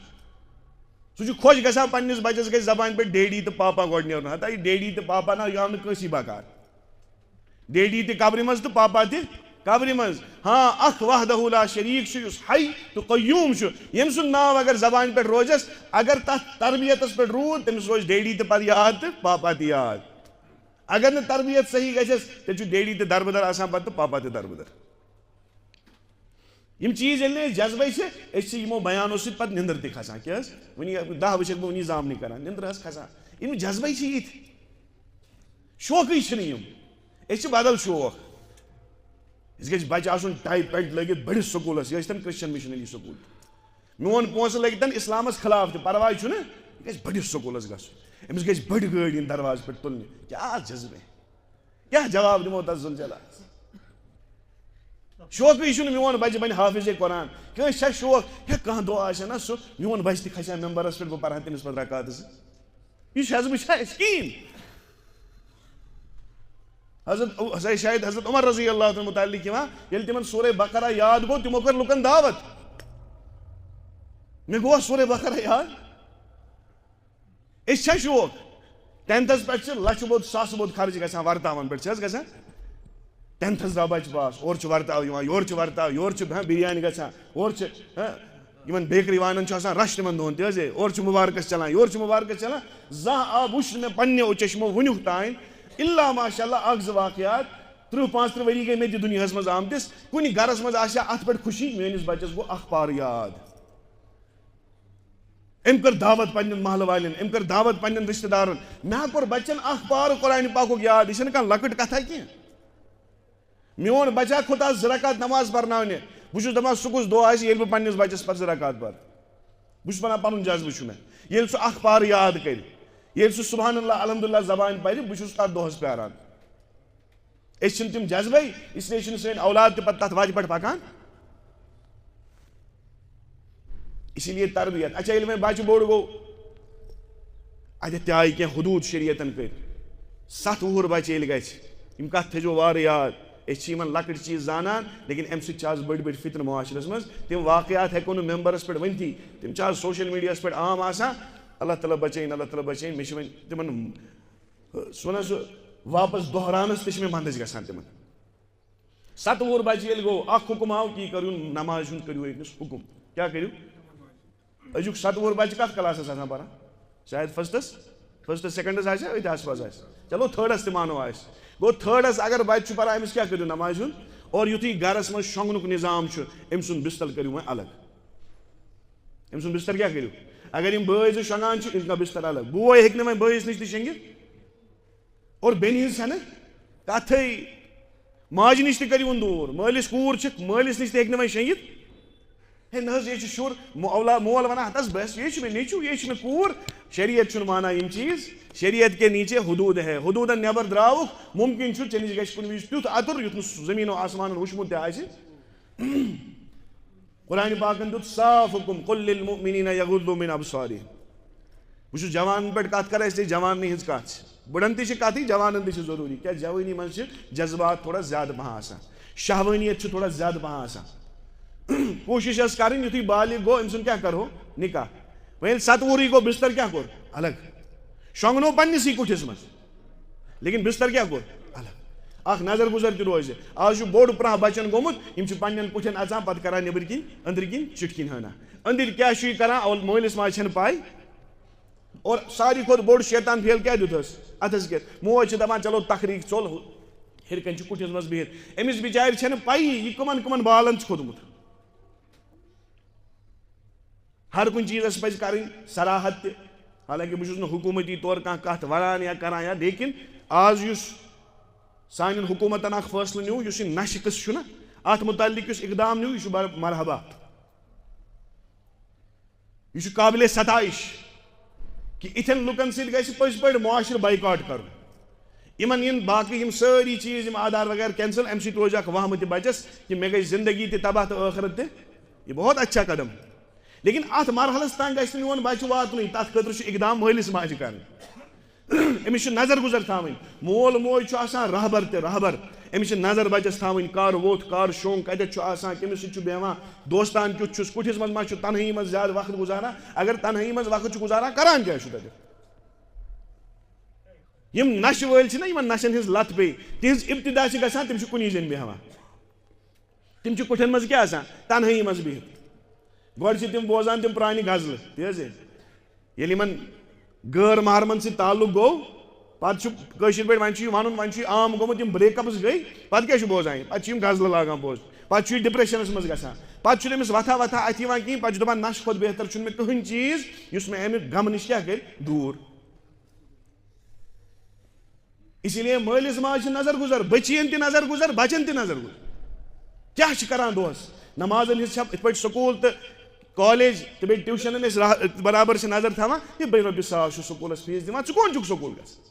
سُہ چھُ خۄش گژھان پنٛنِس بَچَس گژھِ زبانہِ پٮ۪ٹھ ڈیڈی تہٕ پاپا گۄڈٕ نیرُن. ہتا یہِ ڈیڈی تہٕ پاپا نہ یہِ آو نہٕ کٲنٛسی بکار. ڈیڈی تہِ قبرِ منٛز تہٕ پاپا تہِ قبرِ منٛز. ہاں اکھ وحدہ لا شریٖک چھُ یُس حی تہٕ قیوٗم چھُ, ییٚمۍ سُنٛد ناو اگر زبانہِ پٮ۪ٹھ روزٮ۪س, اگر تَتھ تربیتَس پٮ۪ٹھ روٗد تٔمِس روزِ ڈیڈی تہِ پَتہٕ یاد تہٕ پاپا تہِ یاد. اگر نہٕ تربیت صحیح گژھٮ۪س تیٚلہِ چھُ ڈیڈی تہِ دربٕدر آسان پَتہٕ تہٕ پاپا تہِ دربٕدر. یِم چیٖز ییٚلہِ نہٕ أسۍ جذبے چھِ, أسۍ چھِ یِمو بیانو سۭتۍ پَتہٕ نِندٕر تہِ کھسان. کیٛاہ حظ وٕنی 10 وٕچھکھ بہٕ وٕنی زامنٕے کران, نِندٕر حظ کھسان. یِم جذبے چھِ یِتھۍ, شوقٕے چھِنہٕ یِم, أسۍ چھِ بدل شوق. اَسہِ گژھِ بَچہِ آسُن ٹاے پینٹ لٲگِتھ بٔڑِس سکوٗلَس, یہِ ٲسۍتن کرٛسچن مِشنٔری سکوٗل. میون پونٛسہٕ لٔگۍتن اِسلامَس خٕلاف تہِ پرواے چھُنہٕ, یہِ گژھِ بٔڑِس سکوٗلَس گژھُن, أمِس گژھِ بٔڑ گٲڑۍ یِنۍ دروازٕ پٮ۪ٹھ تُلنہِ. کیٛاہ جذبے, کیٛاہ جواب دِمو تَتھ زُلجَلالَس. شوقٕے چھُنہٕ میون بَچہِ بَنہِ حافِظے قرآن. کٲنٛسہِ چھا شوق ہے کانٛہہ دۄہ آسہِ ہا نہ سُہ میون بَچہِ تہِ کھسہِ ہا مٮ۪مبرَس پٮ۪ٹھ, بہٕ پَرٕ ہا تٔمِس پَتہٕ رکاتہٕ زٕ. یہِ جذبہٕ چھا اَسہِ کِہیٖنۍ. شاید حضرت عمر رضی اللہ عنہ متعلق یِوان, ییٚلہِ تِمن سورہ بقرہ یاد گوٚو تِمو کٔر لُکن دعوت. مےٚ گوٚوا سورہ بقرہ یاد. أسۍ چھا شوق 10تھس پٮ۪ٹھ چھِ لَچھٕ بوٚد ساسہٕ بوٚد خرچ گژھان وَرتاوَن پٮ۪ٹھ, چھِ حظ گژھان. 10تھس درٛاو بَچہِ پاس, اورٕ چھُ وَرتاو یِوان, یورٕ چھُ وَرتاو, یورٕ چھُ بِریانی گژھان, اورٕ چھِ یِمن بیکری والٮ۪ن چھُ آسان رش تِمن دۄہن تہِ حظ, اورٕ چھُ مُبارکَس چلان, یورٕ چھُ مُبارکَس چلان. زانٛہہ آو وٕچھ نہٕ مےٚ پنٛنیو چشمو وٕنیُک تانۍ اِلا ماشاء اللہ 1-2 واقعات. 30-35 ؤری گٔے مےٚ تہِ دُنیاہَس منٛز آمتِس. کُنہِ گرَس منٛز آسہِ ہا اَتھ پٮ۪ٹھ خوشی, میٲنِس بَچَس گوٚو اکھ پارٕ یاد. أمۍ کٔر دعوت پنٛنٮ۪ن محلہٕ والٮ۪ن, أمۍ کٔر دعوت پنٛنٮ۪ن رِشتہٕ دارن. مےٚ ہا کوٚر بَچَن اکھ پارٕ قرآنہِ پاکُک یاد. یہِ چھَنہٕ کانٛہہ لۄکٕٹ کَتھا کینٛہہ. میون بَچہٕ ہا کھوٚت آز 2 رکات نماز پَرناونہِ. بہٕ چھُس دَپان سُہ کُس دۄہ آسہِ ییٚلہِ بہٕ پنٛنِس بَچَس پَتہٕ 2 رکات پَرٕ. بہٕ چھُس وَنان پَنُن جذبہٕ چھُ مےٚ. ییٚلہِ سُہ اکھ پارٕ یاد کَرِ, ییٚلہِ سُہ سُبحان اللہ الحمدُاللہ زبانہِ پَرِ, بہٕ چھُس تَتھ دۄہَس پیاران. أسۍ چھِنہٕ تِم جذبے, اِسلیے چھِنہٕ سٲنۍ اولاد تہِ پَتہٕ تَتھ وَتہِ پٮ۪ٹھ پَکان. اسی لیے تربیت. اچھا ییٚلہِ وۄنۍ بَچہِ بوٚڑ گوٚو, اَتٮ۪تھ تہِ آیہِ کینٛہہ حدوٗد شریعتن کٔرۍ. 7 وُہُر بَچہِ ییٚلہِ گژھِ, یِم کَتھ تھٲیزیو وارٕ یاد. أسۍ چھِ یِمن لۄکٕٹۍ چیٖز زانان, لیکِن اَمہِ سۭتۍ چھِ آز بٔڑۍ بٔڑۍ فِتنہٕ معاشرَس منٛز. تِم واقعات ہٮ۪کو نہٕ مٮ۪مبرَس پٮ۪ٹھ ؤنتھٕے, تِم چھِ آز سوشَل میٖڈیاہَس پٮ۪ٹھ عام آسان. اللہ تعالیٰ بَچٲیِن, اللہ تعالیٰ بَچٲیِن. مےٚ چھِ وۄنۍ تِمن سُہ وَنان سُہ واپَس دۄہراونَس تہِ چھِ مےٚ منٛدٕچ گژھان تِمن. 7 وُہُر بَچہِ ییٚلہِ گوٚو, اکھ حُکُم آو کہِ یہِ کٔرِو نمازِ ہُنٛد کٔرِو أمِس حُکُم. کیٛاہ کٔرِو؟ أزیُک 7 وُہُر بَچہِ کَتھ کلاسَس آسان پَران؟ شاید 1st 2nd آسہِ أتھۍ آس پاس آسہِ. چلو 3rd تہِ مانو آسہِ. گوٚو 3rd اگر بَچہِ چھُ پَران, أمِس کیٛاہ کٔرِو نمازِ ہُنٛد. اور یُتھُے گرَس منٛز شۄنٛگنُک نِظام چھُ, أمۍ سُنٛد بِستر کٔرِو وۄنۍ الگ. أمۍ سُنٛد بِستر کیٛاہ کٔرِو اگر یم بٲے زٕ شۄنٛگان چھِ ان کا بستر الگ بوے ہیٚکہِ نہٕ وۄنۍ بٲیِس نِش تہِ شۄنٛگِتھ اور بیٚنہِ ہِنٛز چھَنہٕ کتھٕے ماجہِ نِش تہِ کٔرِوُن دوٗر مٲلِس کوٗر چھِ مٲلِس نِش تہِ ہیٚکہِ نہٕ وۄنۍ شۄنٛگِتھ ہے نہ حظ یہ چھُ شُر مول ونان ہتس بس یہ چھُ مےٚ نیٚچوٗ یہ چھُ مےٚ کوٗر شریعت چھُنہٕ مانان یِم چیٖز شریعت کے نیچے حدوٗد ہے حدوٗدن نٮ۪بر درٛاوُکھ مُمکِن چھُ ژےٚ نِش گژھِ کُنہِ وِزِ تیُتھ اَتُر یُتھ نہٕ زٔمیٖنو آسمانن وٕچھمُت تہِ آسہِ قرآنِ پاکن دیُت صاف حُکُم قُل لِلمُؤمِنِیٖنَ یغُضُّوا مِن أَبْصَارِهِمْ بہٕ چھُس جوانن پٮ۪ٹھ کتھ کران اسلیے جواننٕے ہٕنٛز کتھ چھِ بٕڑن تہِ چھِ کتھٕے جوانن تہِ چھِ ضروٗری کیٛازِ جوٲنی منٛز چھِ جذبات تھوڑا زیادٕ پہم آسان شہوٲنیت چھِ تھوڑا زیادٕ پہم آسان کوٗشِش ٲس کرٕنۍ یُتھُے بالغ گوٚو أمۍ سُنٛد کیٛاہ کرہو نکاح وۄنۍ ییٚلہِ 7 وُہرٕے گوٚو بستر کیٛاہ کوٚر الگ شۄنٛگنو پننِسٕے کُٹھِس منٛز لیکن بستر کیٛاہ کوٚر الگ اکھ نظر گُزر تہِ روزِ آز چھُ بوٚڑ پرٛاہ بچن گوٚمُت یِم چھِ پننٮ۪ن کُٹھٮ۪ن اژان پتہٕ کران نیٚبٕرۍ کِنۍ أنٛدرۍ کِنۍ چِٹھۍ کِنۍ ہٲنہ أنٛدٕرۍ کیٛاہ چھُ یہِ کران اول مٲلِس ماجہِ چھنہٕ پاے اور ساروی کھۄتہٕ بوٚڑ شیطان پھیل کیٛاہ دیُتہس اتھس کٮ۪تھ موج چھِ دپان چلو تقریٖق ژوٚل ہیٚرِ کنۍ چھُ کُٹھِس منٛز بِہِتھ أمِس بِچارِ چھنہٕ پایی یہِ کٕمن کٕمن بالن چھُ کھوٚتمُت ہر کُنہِ چیٖزس پزِ کرٕنۍ صراحت تہِ حالانکہِ بہٕ چھُس نہٕ حکوٗمتی طور کانٛہہ کتھ ونان یا کران یا لیکن آز یُس سانٮ۪ن حکوٗمتن اکھ فٲصلہٕ نیوٗ یُس یہِ نشہٕ قٕصہٕ چھُنہ اتھ مُتعلق یُس اقدام نیوٗ یہِ چھُ بڑٕ مرحبا یہِ چھُ قابلِ ستائش کہِ یِتھٮ۪ن لُکن سۭتۍ گژھِ پٔزۍ پٲٹھۍ معاشرٕ بایکاٹ کرُن یِمن یِن باقٕے یِم سٲری چیٖز یِم آدھار وغیرہ کینسل امہِ سۭتۍ روزِ اکھ وہمہٕ تہِ بچس کہِ مےٚ گژھِ زندگی تہِ تباہ تہٕ ٲخرت تہِ یہِ بہت اچھا قدم لیکن اتھ مرحلس تام گژھِ نہٕ میون بچہِ واتنُے تتھ خٲطرٕ چھُ اقدام مٲلِس ماجہِ کرٕنۍ أمِس چھِ نظر گُزر تھاوٕنۍ مول موج چھُ آسان رہبر تہِ رہبر أمِس چھِ نظر بچس تھاوٕنۍ کر ووٚتھ کر شوٚنٛگ کتٮ۪تھ چھُ آسان کٔمِس سۭتۍ چھُ بیٚہوان دوستان کیُتھ چھُس کُٹھِس منٛز ما چھُ تنہٲیی منٛز زیادٕ وقت گُزاران اگر تنہٲیی منٛز وقت چھُ گُزاران کران کیٛاہ چھُ تتہِ یِم نشہٕ وٲلۍ چھِنہ یِمن نشن ہٕنٛز لت پیٚیہِ تِہنٛز ابتدا چھِ گژھان تِم چھِ کُنی زٔنۍ بیٚہوان تِم چھِ کُٹھٮ۪ن منٛز کیٛاہ آسان تنہٲیی منٛز بِہِتھ گۄڈٕ چھِ تِم بوزان تِم پرانہِ غزلہٕ تی حظ ییٚلہِ یِمن غٲر محرمن سۭتۍ تعلُق گوٚو پتہٕ چھُ کٲشِر پٲٹھۍ وۄنۍ چھُ یہِ ونُن وۄنۍ چھُ یہِ عام گوٚمُت یِم بریک اپٕس گٔے پتہٕ کیٛاہ چھُ بوزان یہِ پتہٕ چھِ یِم غزلہٕ لاگان بوزنہِ پتہٕ چھُ یہِ ڈپریشنس منٛز گژھان پتہٕ چھُنہٕ أمِس وتھا وتھا اتھِ یِوان کِہینۍ پتہٕ چھُ دپان نشہٕ کھۄتہٕ بہتر چھُنہٕ مےٚ کٕہٕنۍ چیٖز یُس مےٚ امہِ غمہٕ نِش کیٛاہ کرِ دوٗر اسی لیے مٲلِس ماجہِ چھِ نظر گُزر بٔچِیَن تہِ نظر گُزر بچن تہِ نظر گُزر کیٛاہ چھِ کران دۄہس نمازن ہٕنٛز چھےٚ یِتھ پٲٹھۍ سکوٗل تہٕ کالیج تہٕ بیٚیہِ ٹیوٗشنن أسۍ برابر چھِ نظر تھاوان ہے بیٚیہِ رۄپیہِ 1,000 چھُ سکوٗلس فیٖس دِوان ژٕ کوٚن چھُکھ سکوٗل گژھان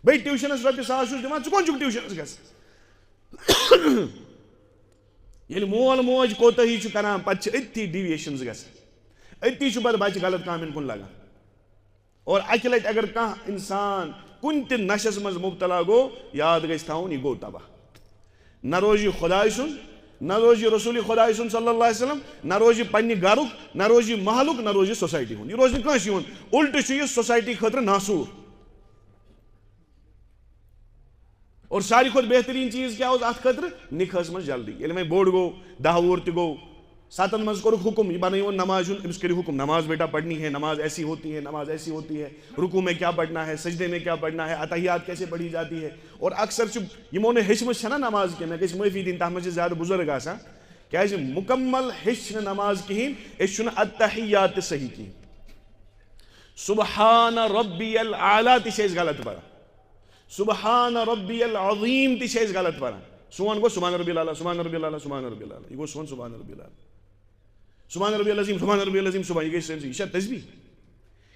بیٚیہِ ٹیوٗشنس رۄپیہِ 1,000 چھُس دِوان ژٕ کوٚن چھُکھ ٹیوٗشنس گژھان ییٚلہِ مول موج کوتٲہی چھُ کران پتہٕ چھِ أتھی ڈیویشنز گژھان أتی چھُ پتہٕ بچہِ غلط کامٮ۪ن کُن لگان اور اکہِ لٹہِ اگر کانٛہہ انسان کُنہِ تہِ نشس منٛز مُبتلا گوٚو یاد گژھِ تھاوُن یہِ گوٚو تباہ نہ روزِ یہِ خۄداے سُنٛد نہ روزِ یہِ رسوٗلِ خۄداے سُنٛد صلی اللہ علیہ وسلم نہ روزِ یہِ پننہِ گرُک نہ روزِ یہِ محلُک نہ روزِ یہِ سوسایٹی ہُنٛد یہِ روزِ نہٕ کٲنٛسہِ ہُنٛد اُلٹہٕ چھُ یہِ سوسایٹی خٲطرٕ ناسوٗر اور ساروی کھۄتہٕ بہتریٖن چیٖز کیٛاہ اوس اتھ خٲطرٕ نِکاحس منٛز جلدی ییٚلہِ وۄنۍ بوٚڑ گوٚو 10 وُہُر تہِ گوٚو 7 منٛز کوٚرُکھ حُکُم یہِ بنٲیوُن نمازِ ہُنٛد أمِس کٔرِو حُکُم نماز بیٹا پڑھنی ہے نماز ایسی ہوتی ہے نماز ایسی ہوتی ہے رکوع میں کیا پڑھنا ہے سجدے میں کیا پڑھنا ہے اتحیات کیسے پڑھی جاتی ہے اور اکثر چھُ یِمو نہٕ ہیٚچھمٕژ چھےٚ نہ نماز کینٛہہ مےٚ گژھِ معٲفی دِنۍ تتھ منٛز چھِ زیادٕ بُزرگ آسان کیٛازِ مُکمل ہیٚچھ نہٕ نماز کِہینۍ أسۍ چھُنہٕ اتحیات تہِ صحیح کِہینۍ سبحان ربی العالیٰ تہِ چھِ أسۍ غلط پران سبحان ربی العظیٖم تہِ چھِ أسۍ غلط پران سون گوٚو سبحان ربی العلیٰ سبحان ربی العلیٰ سبحان ربی العلیٰ یہِ گوٚو سون سبحان ربی العلیٰ سبحان ربی العظیٖم سبحان ربی العظیٖم صبحان یہِ گژھِ سٲنسٕے یہِ چھا تسبیٖح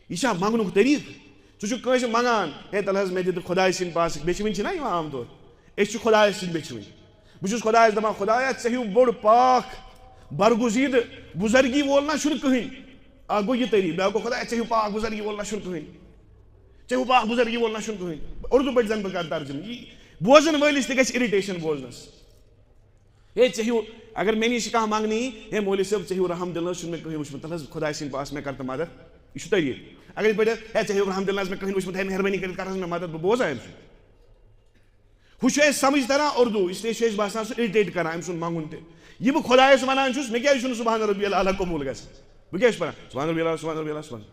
یہِ چھا منٛگنُک طریٖقہٕ ژٕ چھُکھ کٲنٛسہِ منٛگان ہے تَلہٕ حظ مےٚ دِ تہٕ خۄداے سٕنٛدۍ پاسٕکۍ بیٚچھوٕنۍ چھِنہ یِوان عام طور أسۍ چھِ خۄدایَس سٕنٛدۍ بیٚچھوٕنۍ بہٕ چھُس خۄدایَس دپان خۄدایا ژےٚ ہیوٗ بوٚڑ پاک برگُزیٖدٕ بُزرگی وول نہ چھُنہٕ کٕہٕنۍ اکھ گوٚو یہِ طریٖقہٕ بیٛاکھ گوٚو خۄدایا ژےٚ ہیوٗ پاک بُزرگی وول نہ چھُنہٕ کٕہٕنۍ ژےٚ ہیوٗ پاک بُزرگی وول نہ چھُنہٕ کٕہٕنۍ اُردو پٲٹھۍ زن بہٕ کرٕ ترجُمہٕ یہِ بوزن وٲلِس تہِ گژھِ اِرِٹیشن بوزنس ہے ژےٚ ہیوٗ اگر مےٚ نِش کانٛہہ منٛگنہٕ یی ہے مولوی صٲب ژےٚ ہیوٗ رحم دِل حظ چھُنہٕ مےٚ کٕہٕنۍ وٕچھمُت تَلہٕ حظ خۄداے سٕنٛدۍ پاس مےٚ کر تہٕ مدد یہِ چھُ طریٖقہٕ اگر یِتھ پٲٹھۍ ہے ژےٚ ہیوٗ رحم دِل نہ حظ مےٚ کٕہٕنۍ وٕچھمُت ہے مہربٲنی کٔرِتھ کر حظ مےٚ مدد بہٕ بوزا أمۍ سُنٛد ہُہ چھُ اَسہِ سمجھ تران اُردو اسلیے چھُ اَسہِ باسان سُہ اِرِٹیٹ کران أمۍ سُنٛد منٛگُن تہِ یہِ بہٕ خۄدایس ونان چھُس مےٚ کیٛازِ چھُنہٕ سبحان ربی العلیٰ قبوٗل گژھان بہٕ کیٛاہ چھُس پران سبحان ربی العلیٰ سبحان ربی العلیٰ سبحان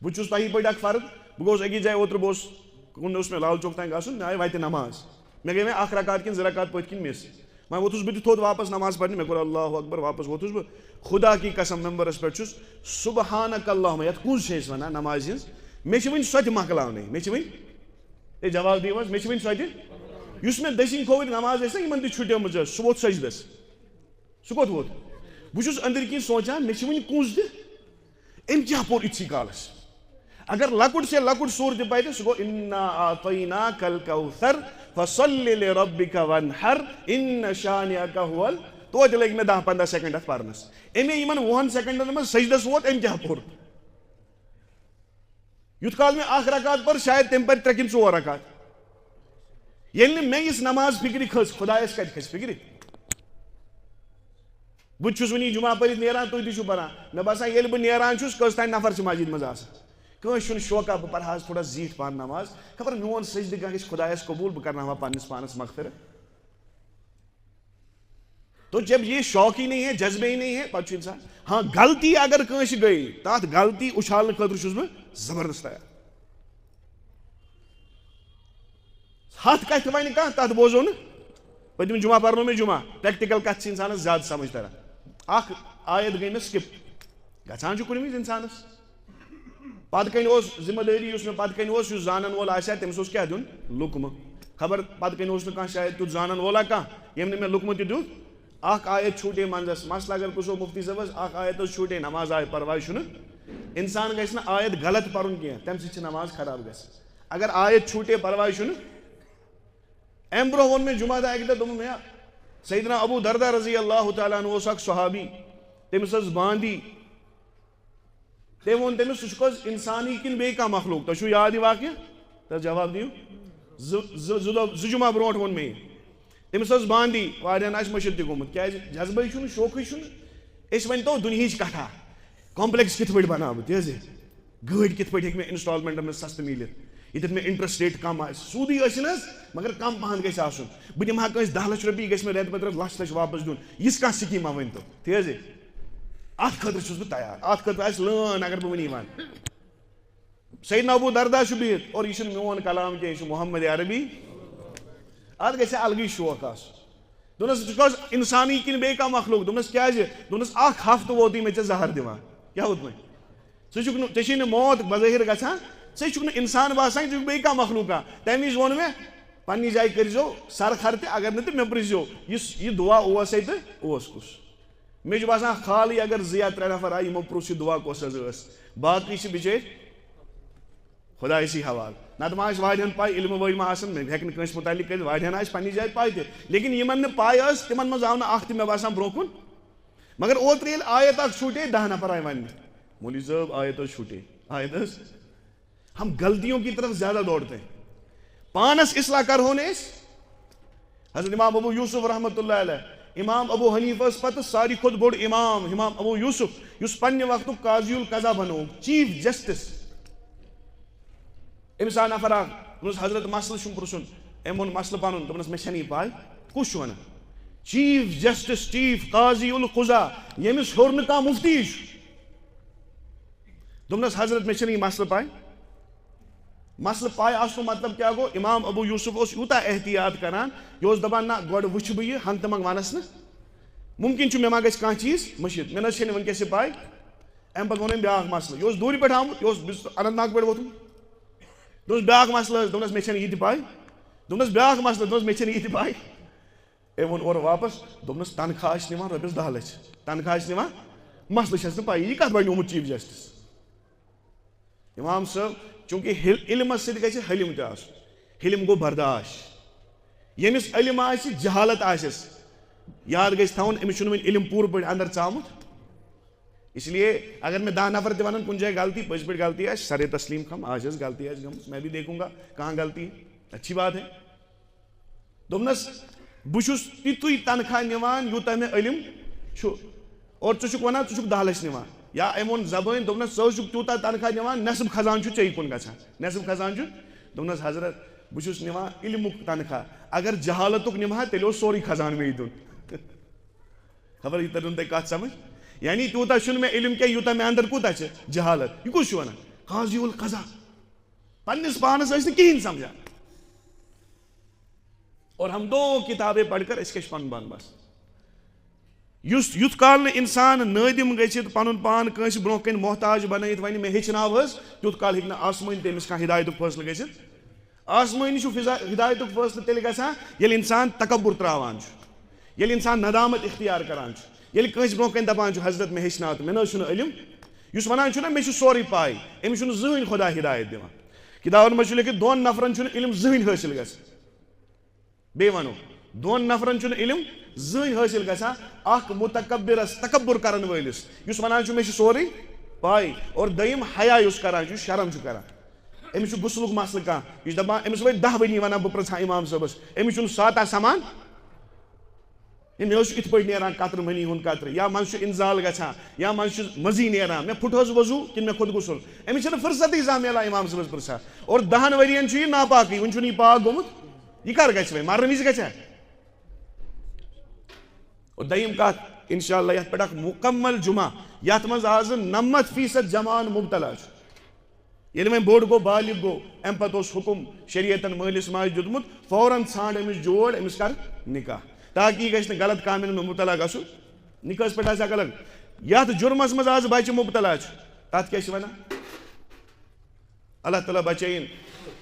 بہٕ چھُس تۄہہِ پٲٹھۍ اکھ فرد بہٕ گوٚوُس أکِس جایہِ اوترٕ بہٕ اوسُس کُن اوس مےٚ لال چوک تانۍ گژھُن مےٚ آیہِ وتہِ نماز مےٚ گٔے وۄنۍ 1 رکات کِنہٕ 2 رکات پٔتھۍ کِنۍ مِس میں ووتھس بہٕ تہِ تھوٚد واپس نماز پرنہِ مےٚ کوٚر اللہ اکبر واپس ووتھس بہٕ خدا کی قسم ممبرس پٮ۪ٹھ چھُس سبحانک اللہُمہ یتھ کُنٛز چھِ أسۍ وَنان نمازِ ہٕنٛز مےٚ چھِ وٕنہِ سۄ تہِ مۄکلاونٕے مےٚ چھِ وٕنہِ اے جواب دِیِو حظ مےٚ چھِ وٕنہِ سۄ تہِ یُس مےٚ دٔچھِنۍ کھووٕرۍ نماز ٲسۍ نا یِمن تہِ چھُٹیمٕژ ٲس سُہ ووت سجدس سُہ کوٚت ووت بہٕ چھُس أنٛدٕرۍ کِنۍ سونٛچان مےٚ چھِ وٕنہِ کُنٛز تہِ أمۍ کیٛاہ پوٚر یِتھسٕے کالس اگر لۄکُٹ سے لۄکُٹ سوٗر تہِ پرِ سُہ گوٚو اِنا اعطیناکَ الکوثر فصلی لربک وانحر ان شانئک هو توتہِ لٔگۍ مےٚ 10-15 سیکنڈ اتھ پرنس أمۍ یِمن 20 سیکنڈن منٛز سجدس ووت أمۍ کیٛاہ پوٚر یُتھ کال مےٚ اکھ رکات پٔر شاید تٔمۍ پرِ 3 کِنہٕ 4 رکات ییٚلہِ نہٕ مےٚ یِژھ نماز فکرِ کھٔژ خۄدایس کتہِ کھژِ فکرِ بہٕ تہِ چھُس وٕنی جمعہ پٔرِتھ نیران تُہۍ تہِ چھِو پران مےٚ باسان ییٚلہِ بہٕ نیران چھُس کٔژ تانۍ نفر چھِ مسجد منٛز آسان کٲنٛسہِ چھُنہٕ شوقا بہٕ پرٕ حظ تھوڑا زیٖٹھ پہن نماز خبر میون سجدٕ گژھِ خۄدایس قبوٗل بہٕ کرناوہا پننس پانس مغفرت تو جب یہ شوق ہی نہیں ہے جذبے ہی نہیں ہے پتہٕ چھُ انسان ہاں غلطی اگر کٲنٛسہِ گٔے تتھ غلطی اُچھالنہٕ خٲطرٕ چھُس بہٕ زبردست تیار ہتھ کتھِ وَنہِ کانٛہہ تتھ بوزو نہٕ پٔتمہِ جمعہ پرنو مےٚ جمعہ پریکٹِکل کتھ چھِ انسانس زیادٕ سمجھ تران اکھ آیت گٔے مےٚ سکپ گژھان چھُ کُنہِ وِزِ انسانس پتہٕ کنہِ اوس ذمہٕ دٲری یُس مےٚ پتہٕ کنہِ اوس یُس زانن وول آسہِ ہا تٔمِس اوس کیٛاہ دیُن لُکمہٕ خبر پتہٕ کنہِ اوس نہٕ کانٛہہ شاید تیُتھ زانن وولا کانٛہہ ییٚمۍ نہٕ مےٚ لُکمہٕ تہِ دیُت اکھ آیت چھوٗٹے منٛزس مسلہٕ اگر پرٛژھو مُفتی صٲبس اکھ آیت حظ چھوٗٹے نماز آیہِ پرواے چھُنہٕ انسان گژھِ نہٕ آیت غلط پرُن کینٛہہ تمہِ سۭتۍ چھِ نماز خراب گژھان اگر آیت چھوٗٹے پرواے چھُنہٕ امہِ برونٛہہ ووٚن مےٚ جمعہ دۄہ اکہِ دۄہ دوٚپُن مےٚ سیدنا ابوٗ دردہ رضی اللہ تعالیٰ عنہ اوس اکھ صحابی تٔمِس ٲس باندی تٔمۍ ووٚن تٔمِس ژٕ چھُکھ حظ انسانی کِنہٕ بیٚیہِ کانٛہہ مخلوق تۄہہِ چھُو یاد یہِ واقعہٕ تتھ جواب دِیِو زٕ جمعہ برونٛٹھ ووٚن مےٚ یہِ تٔمِس ٲس باندی واریاہن آسہِ مٔشِد تہِ گوٚمُت کیٛازِ جذبے چھُنہٕ شوقٕے چھُنہٕ أسۍ ؤنۍتو دُنہِچ کتھا کمپلیکس کِتھ پٲٹھۍ بناو بہٕ تی حظ گٲڑۍ کِتھ پٲٹھۍ ہیٚکہِ مےٚ انسٹالمنٹن منٛز سستہٕ میٖلِتھ ییٚتٮ۪تھ مےٚ انٹرسٹ ریٹ کم آسہِ سوٗدٕے ٲسِن حظ مگر کم پہن گژھِ آسُن بہٕ دِمہٕ ہا کٲنٛسہِ 10 لچھ رۄپیہِ گژھِ مےٚ رٮ۪تہٕ پتہٕ رٮ۪تہٕ لچھ واپس دیُن یِژھ کانٛہہ سکیٖما ؤنۍتو تی حظ اتھ خٲطرٕ چھُس بہٕ تیار اتھ خٲطرٕ آسہِ لٲن اگر بہٕ وٕنی ونہٕ سیدنا ابوٗ دردہ چھُ بِہِتھ اور یہِ چھُنہٕ میون کلام کینٛہہ یہِ چھُ محمد عربی اتھ گژھِ ہا الگٕے شوق آسُن دوٚپنس ژٕ چھُکھ حظ انسانی کِنہٕ بیٚیہِ کانٛہہ مخلوق دوٚپنس کیٛازِ دوٚپنس اکھ ہفتہٕ ووتُے مےٚ ژےٚ زہر دِوان کیٛاہ ووت مےٚ ژٕ چھُکھ نہٕ ژےٚ چھُے نہٕ موت بظٲہر گژھان ژےٚ چھُکھ نہٕ انسان باسان ژٕ چھُکھ بیٚیہِ کانٛہہ مخلوقا تمہِ وِزِ ووٚن مےٚ پننہِ جایہِ کٔرۍزیو سرخر تہِ اگر نہٕ تہٕ مےٚ پرٛژھزیو یُس یہِ دُعا اوسے تہٕ اوس کُس مےٚ چھُ باسان خالٕے اگر 2 یا 3 نفر آیہِ یِمو پرٛژھ یہِ دُعا کۄس حظ ٲس باقٕے چھِ بِچٲرۍ خۄدایسٕے حوالہٕ نتہٕ ما آسہِ واریاہن پاے علمہٕ وٲلۍ ما آسن مےٚ ہیٚکہِ نہٕ کٲنٛسہِ مُتعلق کٔرِتھ واریاہن آسہِ پننہِ جایہِ پاے تہِ لیکن یِمن نہٕ پاے ٲس تِمن منٛز آو نہٕ اکھ تہِ مےٚ باسان برونٛہہ کُن مگر اوترٕ ییٚلہِ آیت اکھ چھوٗٹے 10 نفر آیہِ وننہِ مولوی صٲب آیت حظ چھوٗٹے آیت حظ ہم غلطیوں کی طرف زیادہ دوڑتے ہیں پانس اصلاح کرہون أسۍ حضرت امام ابو یوسف رحمتہ اللہ علیہ امام ابو حنیفہ پتہٕ ساروی کھۄتہٕ بوٚڑ امام امام ابو یوسف یُس پننہِ وقتُک قاضی القضا بنووُکھ چیف جسٹس أمِس آو نفر اکھ دوٚپنس حضرت مسلہٕ چھُم پرٛژھُن أمۍ ووٚن مسلہٕ پنُن دوٚپنس مےٚ چھنہٕ یہِ پاے کُس چھُ ونان چیف جسٹس چیف قاضی القضا ییٚمِس ہیوٚر نہٕ کانٛہہ مُفتی چھُ دوٚپنس حضرت مےٚ چھنہٕ یہِ مسلہٕ پاے مسلہٕ پاے آسنُک مطلب کیٛاہ گوٚو امام ابو یوسف اوس یوٗتاہ احتیاط کران یہِ اوس دپان نہ گۄڈٕ وٕچھِ بہٕ یہِ ہنٛگتہٕ منٛگہٕ ونس نہٕ مُمکِن چھُ مےٚ ما گژھِ کانٛہہ چیٖز مٔشِد مےٚ نہ حظ چھنہٕ وٕنکیٚس یہِ پاے امہِ پتہٕ ووٚن أمۍ بیٛاکھ مسلہٕ یہِ اوس دوٗرِ پٮ۪ٹھ آمُت یہِ اوس بہٕ چھُس اننت ناگ پٮ۪ٹھ ووتمُت دوٚپُس بیٛاکھ مسلہٕ حظ دوٚپنس مےٚ چھنہٕ یہِ تہِ پاے دوٚپنس بیٛاکھ مسلہٕ دوٚپنس مےٚ چھنہٕ یہِ تہِ پاے أمۍ ووٚن اورٕ واپس دوٚپنس تنخواہ ٲسۍ نِوان رۄپیس 10 لچھ تنخواہ ٲسۍ نِوان مسلہٕ چھس نہٕ پایی یہِ کتھ بنیومُت چیف جسٹس امام صٲب چوٗنٛکہِ علمس سۭتۍ گژھِ حلم تہِ آسُن حلم گوٚو برداش ییٚمِس علم آسہِ جہالت آسٮ۪س یاد گژھِ تھاوُن أمِس چھُنہٕ وۄنۍ علم پوٗرٕ پٲٹھۍ انٛدر ژامُت اس لیے اگر مےٚ 10 نفر تہِ ونن کُنہِ جایہِ غلطی پٔزۍ پٲٹھۍ غلطی آسہِ سرے تسلیٖم کھم آج حظ غلطی آسہِ گٔمٕژ میں بھی دیکھوں گا کہاں غلطی اچھی بات ہے دوٚپنس بہٕ چھُس تیُتُے تنخواہ نِوان یوٗتاہ مےٚ علم چھُ اور ژٕ چھُکھ ونان ژٕ چھُکھ 10 لچھ نِوان یا أمۍ ووٚن زبٲنۍ دوٚپنس ژٕ حظ چھُکھ تیوٗتاہ تنخواہ نِوان نٮ۪صٕف خزانہٕ چھُ ژےٚ کُن گژھان نٮ۪صٕف خزانہٕ چھُ دوٚپنس حضرت بہٕ چھُس نِوان علمُک تنخواہ اگر جہالتُک نِمہٕ ہا تیٚلہِ اوس سورُے خزانہٕ مےٚ دیُن خبر یہِ ترنو تۄہہِ کتھ سمجھ یعنی تیوٗتاہ چھُنہٕ مےٚ علم کینٛہہ یوٗتاہ مےٚ انٛدر کوٗتاہ چھِ جہالت یہِ کُس چھُ ونان قاضی القضا پننِس پانس ٲسۍ نہٕ کِہینۍ سمجان اور ہم 2 کتابیں پڑھ کر اس کے پن بن بس یت کال انسان نادم گھت پن پان کنس برو کن محتاج بنائت ون میں ہچناو تیت کال ہیکہ آسمانی تمس کھانا ہدایت فیصلہ گھت آسمانی ہدایت فیصلہ تیل گژھان ییٚلہِ انسان تکبر تراوان ییٚلہِ انسان ندامت اختیار کران ییٚلہِ کٲنٛسہِ برونٛہہ کَنہِ دپان حضرت مےٚ ہیٚچھناو تہٕ مےٚ نہ حظ چھُنہٕ علم یُس وَنان چھُنہ مےٚ چھُ سورُے پاے أمِس چھُنہٕ زٕہٕنۍ خۄدا ہدایت دِوان کِتابن منٛز چھُ لیکھِتھ 2 نفرن چھُنہٕ علم زٕہٕنۍ حٲصِل گژھان بیٚیہِ وَنو 2 نفرن چھُنہٕ علم زٕہٕنۍ حٲصِل گژھان اکھ متکبرس تکبر کرن وٲلِس یُس وَنان چھُ مےٚ چھُ سورُے پاے اور دوٚیِم حیا یُس کران چھُ شرم چھُ کران أمِس چھُ غُسلُک مسلہٕ کانٛہہ یہِ چھُ دپان أمِس وٲتۍ 10 ؤری وَنان بہٕ پرٛژھٕ ہا اِمام صٲبس أمِس چھُنہٕ ساتھا سمان مےٚ اوس یِتھ پٲٹھۍ نیران قطرٕ مٔنی ہُنٛد قطرٕ یا منٛزٕ چھُ اِنزال گژھان یا منٛزٕ چھُ مٔزی نیران مےٚ پھُٹ حظ وضوٗ کِنہٕ مےٚ کھوٚت غُسل أمِس چھَنہٕ فٕرصتٕے زانٛہہ میلان اِمام صٲبس پرٛژھان اور 10 ؤرین چھُ یہِ ناپاکٕے وٕنہِ چھُنہٕ یہِ پاک گوٚمُت یہِ کر گژھِ وۄنۍ مرنہٕ وِزِ گژھِ اور دوٚیِم کتھ انشاء اللہ یتھ پٮ۪ٹھ اکھ مُکمل جمعہ یتھ منٛز آزٕ 90% جوان مُبتلا چھُ ییٚلہِ وۄنۍ بوٚڑ گوٚو بالغ گوٚو امہِ پتہٕ اوس حُکُم شریعتن مٲلِس ماجہِ دیُتمُت فوراً ژھانٛڈ أمِس جوڑ أمِس کر نکاح تاکہ یہِ گژھِ نہٕ غلط کامٮ۪ن منٛز مُبتلا گژھُن نکاحس پٮ۪ٹھ آسہِ اکھ الگ یتھ جُرمس منٛز آز بچہِ مُبتلا چھُ تتھ کیٛاہ چھِ وَنان اللہ تعالیٰ بچٲیِن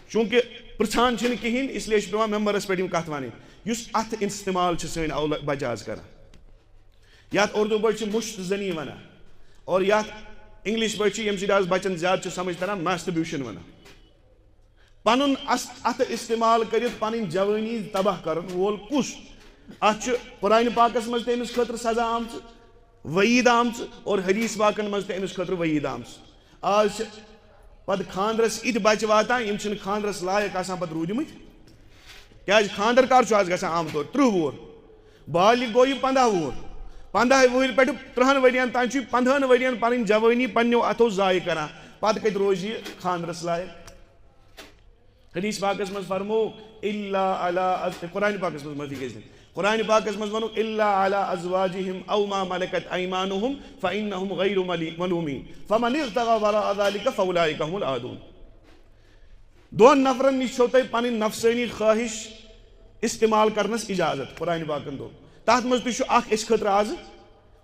چوٗنٛکہِ پرٛژھان چھِنہٕ کِہیٖنۍ اس لیے چھِ پیٚوان ممبرس پٮ۪ٹھ یِم کتھ وَنٕنۍ یُس اتھ استعمال چھِ سٲنۍ بچہِ آز کران یتھ اردوٗ پٲٹھۍ چھِ مُشت زٔنی ونان اور یتھ انگلش پٲٹھۍ چھِ ییٚمہِ سۭتۍ آز بچن زیادٕ چھِ سمجھ تران میسٹربیوشن ونان پنُن اتھ استعمال کٔرِتھ پنٕنۍ جوٲنی تباہ کرن وول کُس اتھ چھُ قرآنِ پاکس منٛز تہِ أمِس خٲطرٕ سزا آمژٕ وعیٖد آمژٕ اور حدیث پاکن منٛز تہِ أمِس خٲطرٕ وعیٖد آمژٕ آز چھِ پتہٕ خانٛدرس یِتھۍ بچہِ واتان یِم چھِنہٕ خانٛدرس لایق آسان پتہٕ روٗدمٕتۍ کیٛازِ خانٛدر کر چھُ آز گژھان عام طور 30 وُہُر بالغ گوٚو یہِ 15 وُہُر 15 وُہٕرۍ پٮ۪ٹھٕ 30 ؤرین تام چھُ 15 ؤرین پنٕنۍ جوٲنی پننیو اتھو ضایہِ کران پتہٕ کتہِ روزِ یہِ خانٛدرس لایق حدیث پاکس منٛز فرمو الا علی قرآنِ پاکس منٛز معٲفی گژھِ قرآنِ پاکس منٛز ونو الا علی ازواجہم او ما ملکت ایمانہم فانہم غیر ملومین فمن ابتغى وراء ذلك فاولئک هم العادون 2 نفرن نش چھو تۄہہِ پنٕنۍ نفسٲنی خواہش استعمال کرنس اجازت قرآنِ پاکن دوٚپ تتھ منٛز تہِ چھُ اکھ أسۍ خٲطرٕ آزٕ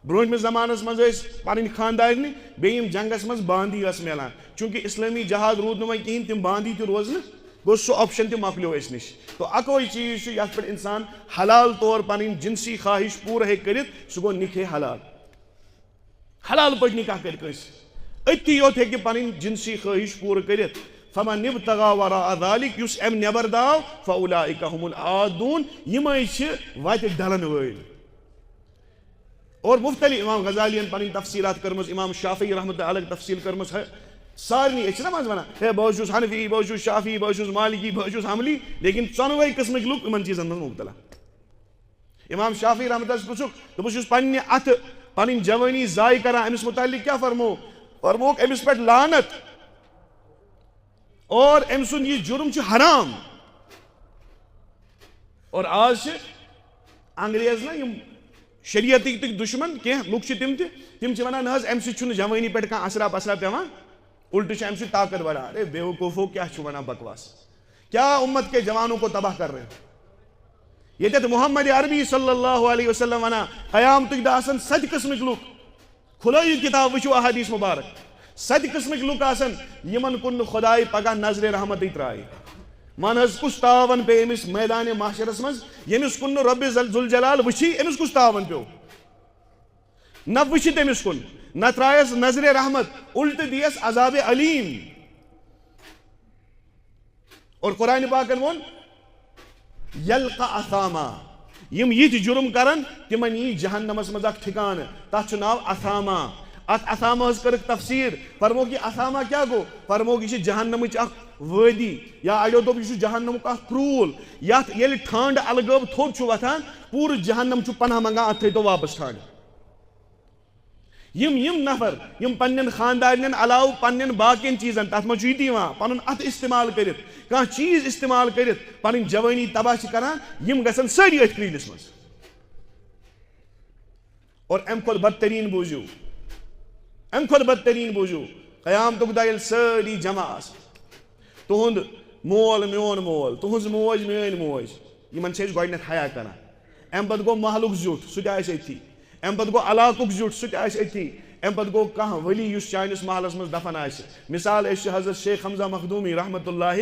برونٛٹھمِس زمانس منٛز ٲسۍ پنٕنۍ خاندارنہِ بیٚیہِ یِم جنگس منٛز باندی ٲس میلان چوٗنٛکہِ اسلٲمی جہاد روٗد نہٕ وۄنۍ کِہیٖنۍ تِم باندی تہِ روزنہٕ گوٚو سُہ آپشن تہِ مۄکلیو اسہِ نِش تو اکوے چیٖز چھُ یتھ پٮ۪ٹھ انسان حلال طور پنٕنۍ جنسی خواہش پوٗرٕ ہیٚکہِ کٔرِتھ سُہ گوٚو نِکاح حلال حلال پٲٹھۍ نکاح کرِ کٲنٛسہِ أتی یوت ہیٚکہِ پنٕنۍ جنسی خواہش پوٗرٕ کٔرِتھ فمن ابتغى وراء ذلك یُس امہِ نٮ۪بر درٛاو فاولئک هم العادون یِمے چھِ وتہِ ڈلن وٲلۍ اور مختلف امام غزالی ین پنٕنۍ تفصیٖلات کٔرمٕژ امام شافعی رحمۃ اللہ علیہ تفصیٖل کٔرمٕژ سارنٕے أسۍ چھِنہ منٛزٕ ونان ہے بہٕ حظ چھُس حنفی بہٕ حظ چھُس شافعی بہٕ حظ چھُس مالکی بہٕ حظ چھُس حنبلی لیکن 14 قٕسمٕکۍ لُکھ یِمن چیٖزن منٛز مُبتلا امام شافعی رحمۃ اللہ پرٛژھُکھ بہٕ چھُس پننہِ اتھٕ پنٕنۍ جوٲنی ضایہِ کران أمِس متعلق کیٛاہ فرمووُکھ أمِس پٮ۪ٹھ لعنت اور أمۍ سُنٛد یہِ جُرم چھُ حرام اور آز چھِ انگریز نہ یِم شریعتٕکۍ دُشمن کینٛہہ لُکھ چھِ تِم چھِ ونان نہ حظ امہِ سۭتۍ چھُنہٕ جوٲنی پٮ۪ٹھ کانٛہہ اثرا پسرا پیٚوان الٹہٕ چھُ امہِ سۭتۍ طاقت بڑان ارے بے وقوٗفو کیٛاہ چھُ ونان بکواس کیا امت کے جوانوں کو تباہ کر رہے ہو ییٚتٮ۪تھ محمد عربی صلی اللہ علیہ وسلم ونان قیامتٕکۍ دۄہ آسن 7 قٕسمٕکۍ لُکھ کھُلٲیِو کِتاب وٕچھِو احادیث مُبارک 7 قٕسمٕکۍ لُکھ آسن یِمن کُن نہٕ خۄداے پگاہ نظرِ رحمتٕے ترٛایہِ من حظ کُس تاون پیٚیہِ أمِس میدانِ محشرس منٛز ییٚمِس کُن نہٕ رۄبِ ذوالجلال وٕچھی أمِس کُس تاون پیوٚو نہ وٕچھِ تٔمِس کُن نہ ترٛایس نظرِ رحمت الٹہٕ دِیس عذابِ علیٖم اور قرآنِ پاکن ووٚن یلقا اثاما یِم یِتھۍ جُرم کرن تِمن یی جہنمس منٛز اکھ ٹھِکانہٕ تتھ چھُ ناو اثاما اتھ اثاماہس کٔرٕکھ تفسیٖر فرموکھ یہِ اثاما کیٛاہ گوٚو فرموکھ یہِ چھِ جہنمٕچ اکھ وٲدی یا اڑیو دوٚپ یہِ چھُ جہنمُک اکھ کرٛوٗل یتھ ییٚلہِ ٹھنٛڈ الگٲب تھوٚد چھُ وۄتھان پوٗرٕ جہنم چھُ پناہ منگان اتھ تھٲیتو واپس ٹھنٛڈ یِم نفر یِم پننٮ۪ن خاندارنٮ۪ن علاوٕ پننٮ۪ن باقین چیٖزن تتھ منٛز چھُ یہِ تہِ یِوان پنُن اتھ استعمال کٔرِتھ کانٛہہ چیٖز استعمال کٔرِتھ پنٕنۍ جوٲنی تباہ چھِ کران یِم گژھن سٲری أتھۍ کرٛیٖلِس منٛز اور امہِ کھۄتہٕ بدتریٖن بوٗزِو قیامتُک دۄہ ییٚلہِ سٲری جمع آسن تُہُنٛد مول میون مول تُہنٛز موج میٲنۍ موج یمن چھِ أسۍ گۄڈٕنٮ۪تھ حیا کران. اَمہِ پتہٕ گوٚو محلُک زیُٹھ سُہ تہِ آسہِ أتھی. اَمہِ پتہٕ گوٚو علاقُک زیُٹھ سُہ تہِ آسہِ أتھی. اَمہِ پتہٕ گوٚو کانٛہہ ؤلی یُس چٲنِس محلس منٛز دفن آسہِ. مثال أسۍ چھِ حضرت شیخ حمزہ مخدوٗمی رحمتہ اللہ,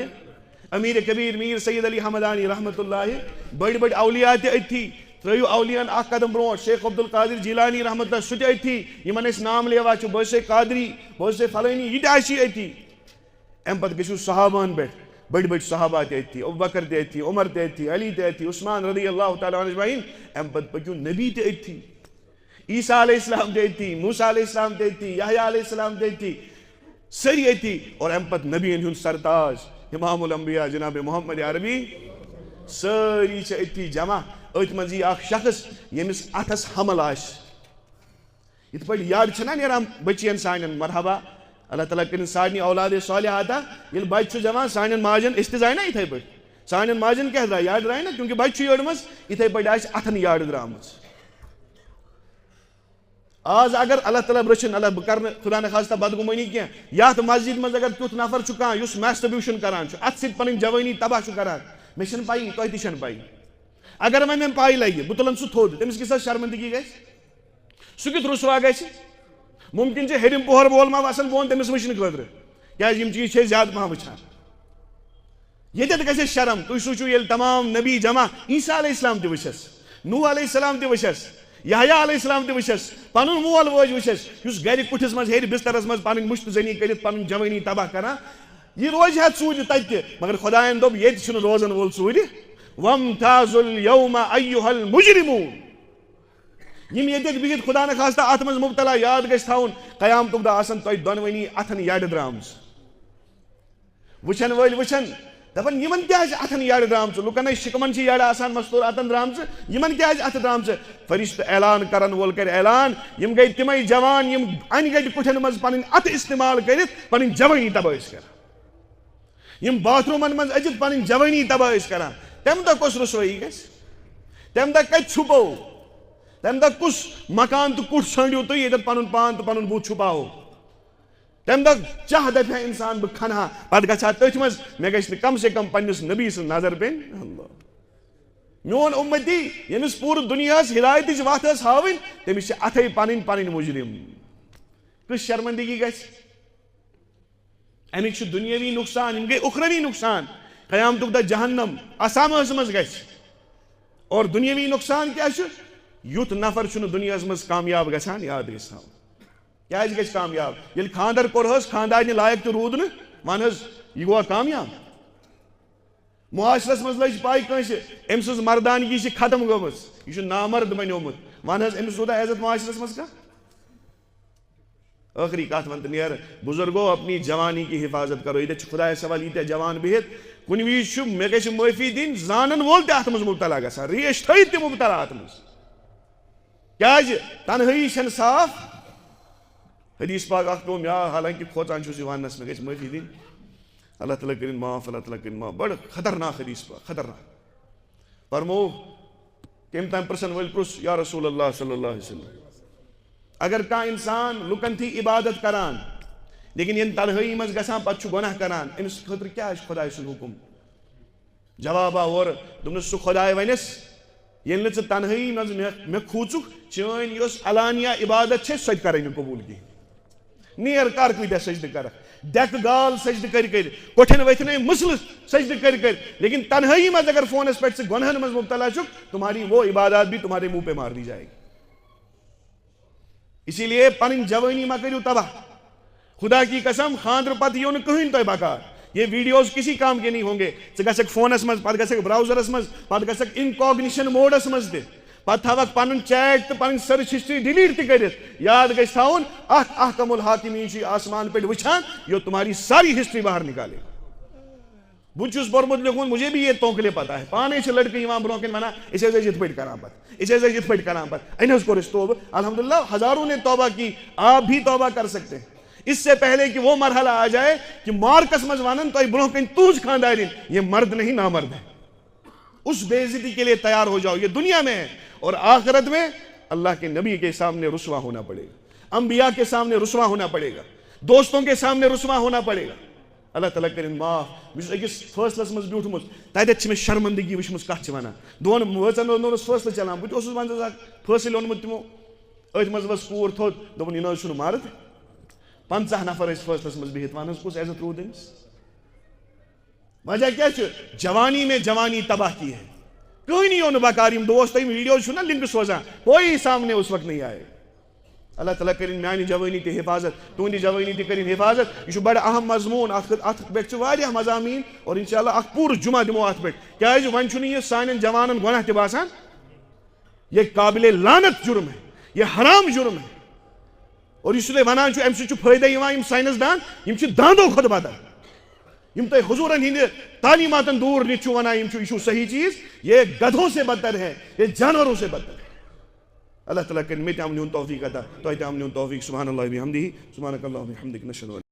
امیر کبیر میر سید علی حمدانی رحمتہ اللہ, بٔڑۍ بٔڑۍ اولیاء تہِ أتھی. ترٲیِو اولیاہن اکھ قدم برونٛٹھ, شیخ عبدالقادر جیلانی رحمتہ اللہ سُہ تہِ أتھی. یِمن أسۍ نام لیوا چھِ, بہٕ حظ چھُسے قادری, بہٕ حظ چھُسے فلٲنی, یہِ تہِ آسی أتھی. اَمہِ پتہٕ گٔژھِو صحابہن پٮ۪ٹھ, بٔڑۍ بٔڑۍ صحابہ تہِ أتھی, ابوبکر تہِ أتھی, عمر تہِ أتھی, علی تہِ أتھی, عثمان رضی اللہ تعالیٰ عنہ اجمعین. اَمہِ پتہٕ پٔکِو نبی تہِ أتھی, عیسیٰ علیہ السلام تہِ أتھی, موسیٰ علیہ السلام تہِ أتھی, یحیٰ علیہ السلام تہِ أتھی, سٲری أتھی. اور اَمہِ پتہٕ نبیَن ہُنٛد سرتاج امام الانبیاء جناب محمد عربی, سٲری چھِ أتھی جمع. أتھۍ منٛز یی اکھ شخص ییٚمِس اتھس حمل آسہِ. یِتھ پٲٹھۍ یڈ چھِنہ نیران بچین سانٮ۪ن, مرحبا اللہ تعالیٰ کٔرِنۍ سارنٕے اولادِ صالحاتا. ییٚلہِ بچہِ چھُ زٮ۪وان سانٮ۪ن ماجٮ۪ن أسۍ تہِ زاے نا یِتھٕے پٲٹھۍ, سانٮ۪ن ماجٮ۪ن کیٛاہ درٛاے, یڈ درٛاے نا, کیونکہِ بچہِ چھُ یٔڑمٕژ, یِتھٕے پٲٹھۍ آسہِ اتھن یڈ درٛامٕژ. آز اگر اللہ تعالیٰ رٔچھِنۍ, اللہ بہٕ کرٕ نہٕ خدا نخواستہ بدگُمٲنی کینٛہہ, یتھ مسجد منٛز اگر تیُتھ نفر چھُ کانٛہہ یُس میسٹربیوٗشن کران چھُ, اتھ سۭتۍ پنٕنۍ جوٲنی تباہ چھُ کران, مےٚ چھنہٕ پایی, تۄہہِ تہِ چھنہٕ پایی. اگر وۄنۍ مےٚ پاے لگہِ, بہٕ تُلن سُہ تھوٚد, تٔمِس کِژھ حظ شرمندگی گژھِ, سُہ کیُتھ رُسوا گژھِ. مُمکِن چھُ ہیٚرِم پوہر وول ما وسن بۄن تٔمِس وٕچھنہٕ خٲطرٕ, کیٛازِ یِم چیٖز چھِ أسۍ زیادٕ پہم وٕچھان. ییٚتٮ۪تھ گژھِ اَسہِ شرم. تُہۍ سوٗنٛچِو ییٚلہِ تمام نبی جمع, عیسیٰ علیہ السلام تہِ وٕچھس, نوح علیہ السلام تہِ وٕچھس, یحیٰ علیہ السلام تہِ وٕچھس, پنُن مول وٲج وٕچھس, یُس گرِ کُٹھِس منٛز ہیٚرِ بسترس منٛز پنٕنۍ مُشتہٕ زٔنی کٔرِتھ پنٕنۍ جوٲنی تباہ کران, یہِ روزِ ہا ژوٗرِ تتہِ تہِ, مگر خۄدایَن دوٚپ ییٚتہِ چھُنہٕ روزن وول ژوٗرِ. وامتازوا اليوم ايها المجرمون. یِم ییٚتٮ۪تھ بِہِتھ خدا نخواستہ اتھ منٛز مُبتلا, یاد گژھِ تھاوُن قیامتُک دۄہ آسن تۄہہِ دۄنوٕنی اتھن یڈٕ درٛامٕژ. وٕچھن وٲلۍ وٕچھن, دپن یِمن کیٛازِ اتھن یڈٕ درٛامژٕ, لُکن ٲسۍ شِکمن چھِ یڈٕ آسان مستوٗر اتھن درٛامژٕ, یِمن کیٛازِ اتھٕ درٛامژٕ. فرشتہٕ اعلان کرن وول کرِ اعلان, یِم گٔے تِمے جوان یِم انہِ گٹہِ کُٹھٮ۪ن منٛز پنٕنۍ اتھٕ استعمال کٔرِتھ پنٕنۍ جوٲنی تباہ ٲسۍ کران, یِم باتھ روٗمن منٛز أژِتھ پنٕنۍ جوٲنی تباہ ٲسۍ کران. تمہِ دۄہ کۄس رُسوٲیی گژھِ, تمہِ دۄہ کتہِ چھُپو, تمہِ دۄہ کُس مکان تہٕ کُٹھ ژھٲنٛڈِو تُہۍ ییٚتٮ۪تھ پنُن پان تہٕ پنُن بُتھ چھُپاوو. تمہِ دۄہ چاہ دپہِ ہا انسان بہٕ کھنہٕ ہا, پتہٕ گژھِ ہا تٔتھۍ منٛز, مےٚ گژھِ نہٕ کم سے کم پننِس نبی سٕنٛز نظر پیٚنۍ. اللہ, میون اُمتی ییٚمِس پوٗرٕ دُنیاہس ہدایتٕچ وتھ ٲس ہاوٕنۍ, تٔمِس چھِ اتھے پنٕنۍ پنٕنۍ مُجرم. کٕژ شرمندگی گژھِ. امیِکۍ چھُ دُنیٲوی نۄقصان, یِم گٔے اُخروی نۄقصان. قیامتُک دۄہ جہنم اسامہس منٛز گژھِ. اور دُنیٲوی نۄقصان کیٛاہ چھُ, یُتھ نفر چھُنہٕ دُنیاہس منٛز کامیاب گژھان, یاد گژھِ تھاوُن. کیٛازِ گژھِ کامیاب, ییٚلہِ خانٛدر کوٚرہس خانٛدارنہِ لایق تہِ روٗد نہٕ, وَن حظ یہِ گوٚوا کامیاب. معاشرس منٛز لٔج پاے کٲنٛسہِ أمۍ سٕنٛز مردانگی چھِ ختم گٔمٕژ, یہِ چھُ نامرد بنیومُت, وَن حظ أمِس روٗدا عزت معاشرس منٛز کانٛہہ. ٲخری کتھ ونہٕ تہٕ نیرٕ, بُزرگو اپنی جوانی کی حفاظت کرو. ییٚتٮ۪تھ چھِ خۄدایس حوالہٕ ییٖتیٛاہ جوان بِہِتھ, کُنہِ وِزِ چھُ مےٚ گژھِ معٲفی دِنۍ, زانن وول تہِ اتھ منٛز مُبتلا گژھان, ریش تھٲیِتھ تہِ مُبتلا اتھ منٛز. کیٛازِ تنہٲیی چھنہٕ صاف. حدیث پاک اکھ پیوٚو مےٚ یاد, حالانکہِ کھوژان چھُس یہِ وننس, مےٚ گژھِ معٲفی دِنۍ, اللہ تعالیٰ کٔرِنۍ معاف, اللہ تعالیٰ کٔرِنۍ معاف. بڑٕ خطرناک حدیث پاک, خطرناک. فرموو کٔمۍ تام پرژھن وٲلۍ پرُژھ, یا رسول اللہ صلی اللہ علیہ وسلم, اگر کانٛہہ اِنسان لُکن تھی عبادت کران لیکن ییٚلہِ تنہٲیی منٛز گژھان پتہٕ چھُ گۄناہ کران, أمِس خٲطرٕ کیٛاہ چھُ خۄداے سُنٛد حُکُم. جواب آو اورٕ, دوٚپنَس سُہ خۄداے وَنٮ۪س, ییٚلہِ نہٕ ژٕ تنہٲیی منٛز مےٚ کھوٗژُکھ, چٲنۍ یۄس علانیہ عبادت چھےٚ سۄ تہِ کَرے نہٕ قبوٗل کِہیٖنۍ. نیر کر کۭتیاہ سجدٕ کرکھ, ڈٮ۪کہٕ گال سجدٕ کٔرۍ کٔرۍ, کوٹھٮ۪ن ؤتھنٲے مٕسلہٕ سجدٕ کٔرۍ کٔرۍ, لیکن تنہٲیی منٛز اگر فونس پٮ۪ٹھ ژٕ گۄنہن منٛز مُبتلا چھُکھ, تمہاری وہ عبادات بھی تمہارے منہ پہ مار دی جائے گی. اسی لیے پنٕنۍ جوٲنی ما کٔرِو تباہ. خدا کی قسم خاندرٕ پتہٕ یِیو نہٕ کٕہٕنۍ تۄہہِ بکار. یہ ویڈیوز کسی کام کے نہیں ہوں گے. ژٕ گژھکھ فونس منٛز, پتہٕ گژھکھ براؤزرس منٛز, پتہٕ گژھکھ انکاگنیشن موڈس منٛز تہِ, پتہٕ تھاوکھ پنُن چیٹ تہٕ پنٕنۍ سٔرٕچ ہسٹری ڈِلیٖٹ تہِ کٔرِتھ. یاد گژھِ تھاوُن, اکھ احکم الحاکمیٖن چھُ آسمان پٮ۪ٹھ وٕچھان, یوٚت تمہاری ساری ہسٹری باہر نکالے. بہٕ چھُس پوٚرمُت لیوٚکھمُت, مجھے بھی یہ توکلے پتہ ہے. پانے چھِ لڑکہٕ یِوان برونٛہہ کَنۍ وَنان أسۍ حظ ٲسۍ یِتھ پٲٹھۍ کران پتہٕ, أسۍ حظ ٲسۍ یِتھ پٲٹھۍ کران پتہٕ, اَنہِ حظ کوٚر اَسہِ توبہٕ. الحمدللہ ہزاروں نے توبہ کی, آپ بھی توبہ کر سکتے ہیں. اس سے پہلے کہ وہ مرحلہ آ جائے کہ مارکس منٛز وَنن تۄہہِ برونٛہہ کَنۍ تُہنٛز خاندارِنۍ, یہ مرد نہیں نامرد ہے. اس بے عزتی کے لیے تیار ہو جاؤ. یہ دنیا میں ہے, اور آخرت میں اللہ کے نبی کے سامنے رسوا ہونا پڑے گا, انبیاء کے سامنے رسوا ہونا پڑے گا, دوستوں کے سامنے رسوا ہونا پڑے گا. اللہ تعالیٰ کرن معاف بس أکس فٲصلس منٛز بیوٗٹھمُت تتٮ۪تھ چھِ مےٚ شرمندگی وٕچھمٕژ کتھ چھِ وَنان دۄن وٲژن اوس فٲصلہٕ چلان بہٕ تہِ اوسُس منٛزٕ اکھ فٲصلہٕ اوٚنمُت تِمو أتھۍ منٛز ؤژھ کوٗر تھوٚد دوٚپُن یہِ نہ حظ چھُنہٕ مرد 50 نفر ٲسۍ فٲصلس منٛز بِہِتھ وَن حظ کُس عزت روٗد أمِس وجہ کیٛاہ چھُ جوانی میں جوانی تباہ کی ہے کٕہٲنی اوٚن نہٕ بکار یِم دوس تۄہہِ ویٖڈیو چھُو نا لِنکہٕ سوزان کوئی سامنے اس وقت نہیں آئے اللہ تعالیٰ کرن میانہِ جوانی تہِ حفاظت تُہنٛدِ جوانی تہِ کرن حفاظت یہ چھُ بڑٕ اہم مضموٗن اتھ پٮ۪ٹھ چھِ واریاہ مضامین اور انشاءاللہ اکھ پوٗرٕ جمعہ دِمو اتھ پٮ۪ٹھ کیٛازِ وۄنۍ چھُنہٕ یہِ سانٮ۪ن جوانن گۄناہ تہِ باسان یہ قابل لعنت جرم ہے یہ حرام جرم ہے اور یُس تُہۍ ونان چھُ امہِ سۭتۍ چھُ فٲیدٕ یِوان یِم ساینس دان یِم چھِ داندو کھۄتہٕ بدل یِم تۄہہِ حضوٗرن ہٕنٛدِ تعلیٖماتن دوٗر نِتھ چھُو ونان یہِ چھُ صحیح چیٖز یہ گدھوں سے بدتر ہے یہ جانوروں سے بدتر ہے اللہ تعالیٰ کرِ مےٚ تہِ امنہِ ہُنٛد توفیٖق عطا تۄہہِ تہِ امنہِ ہُنٛد توفیٖق سبحان اللہ بحمدہ سبحانک اللہم وبحمدک نشہدو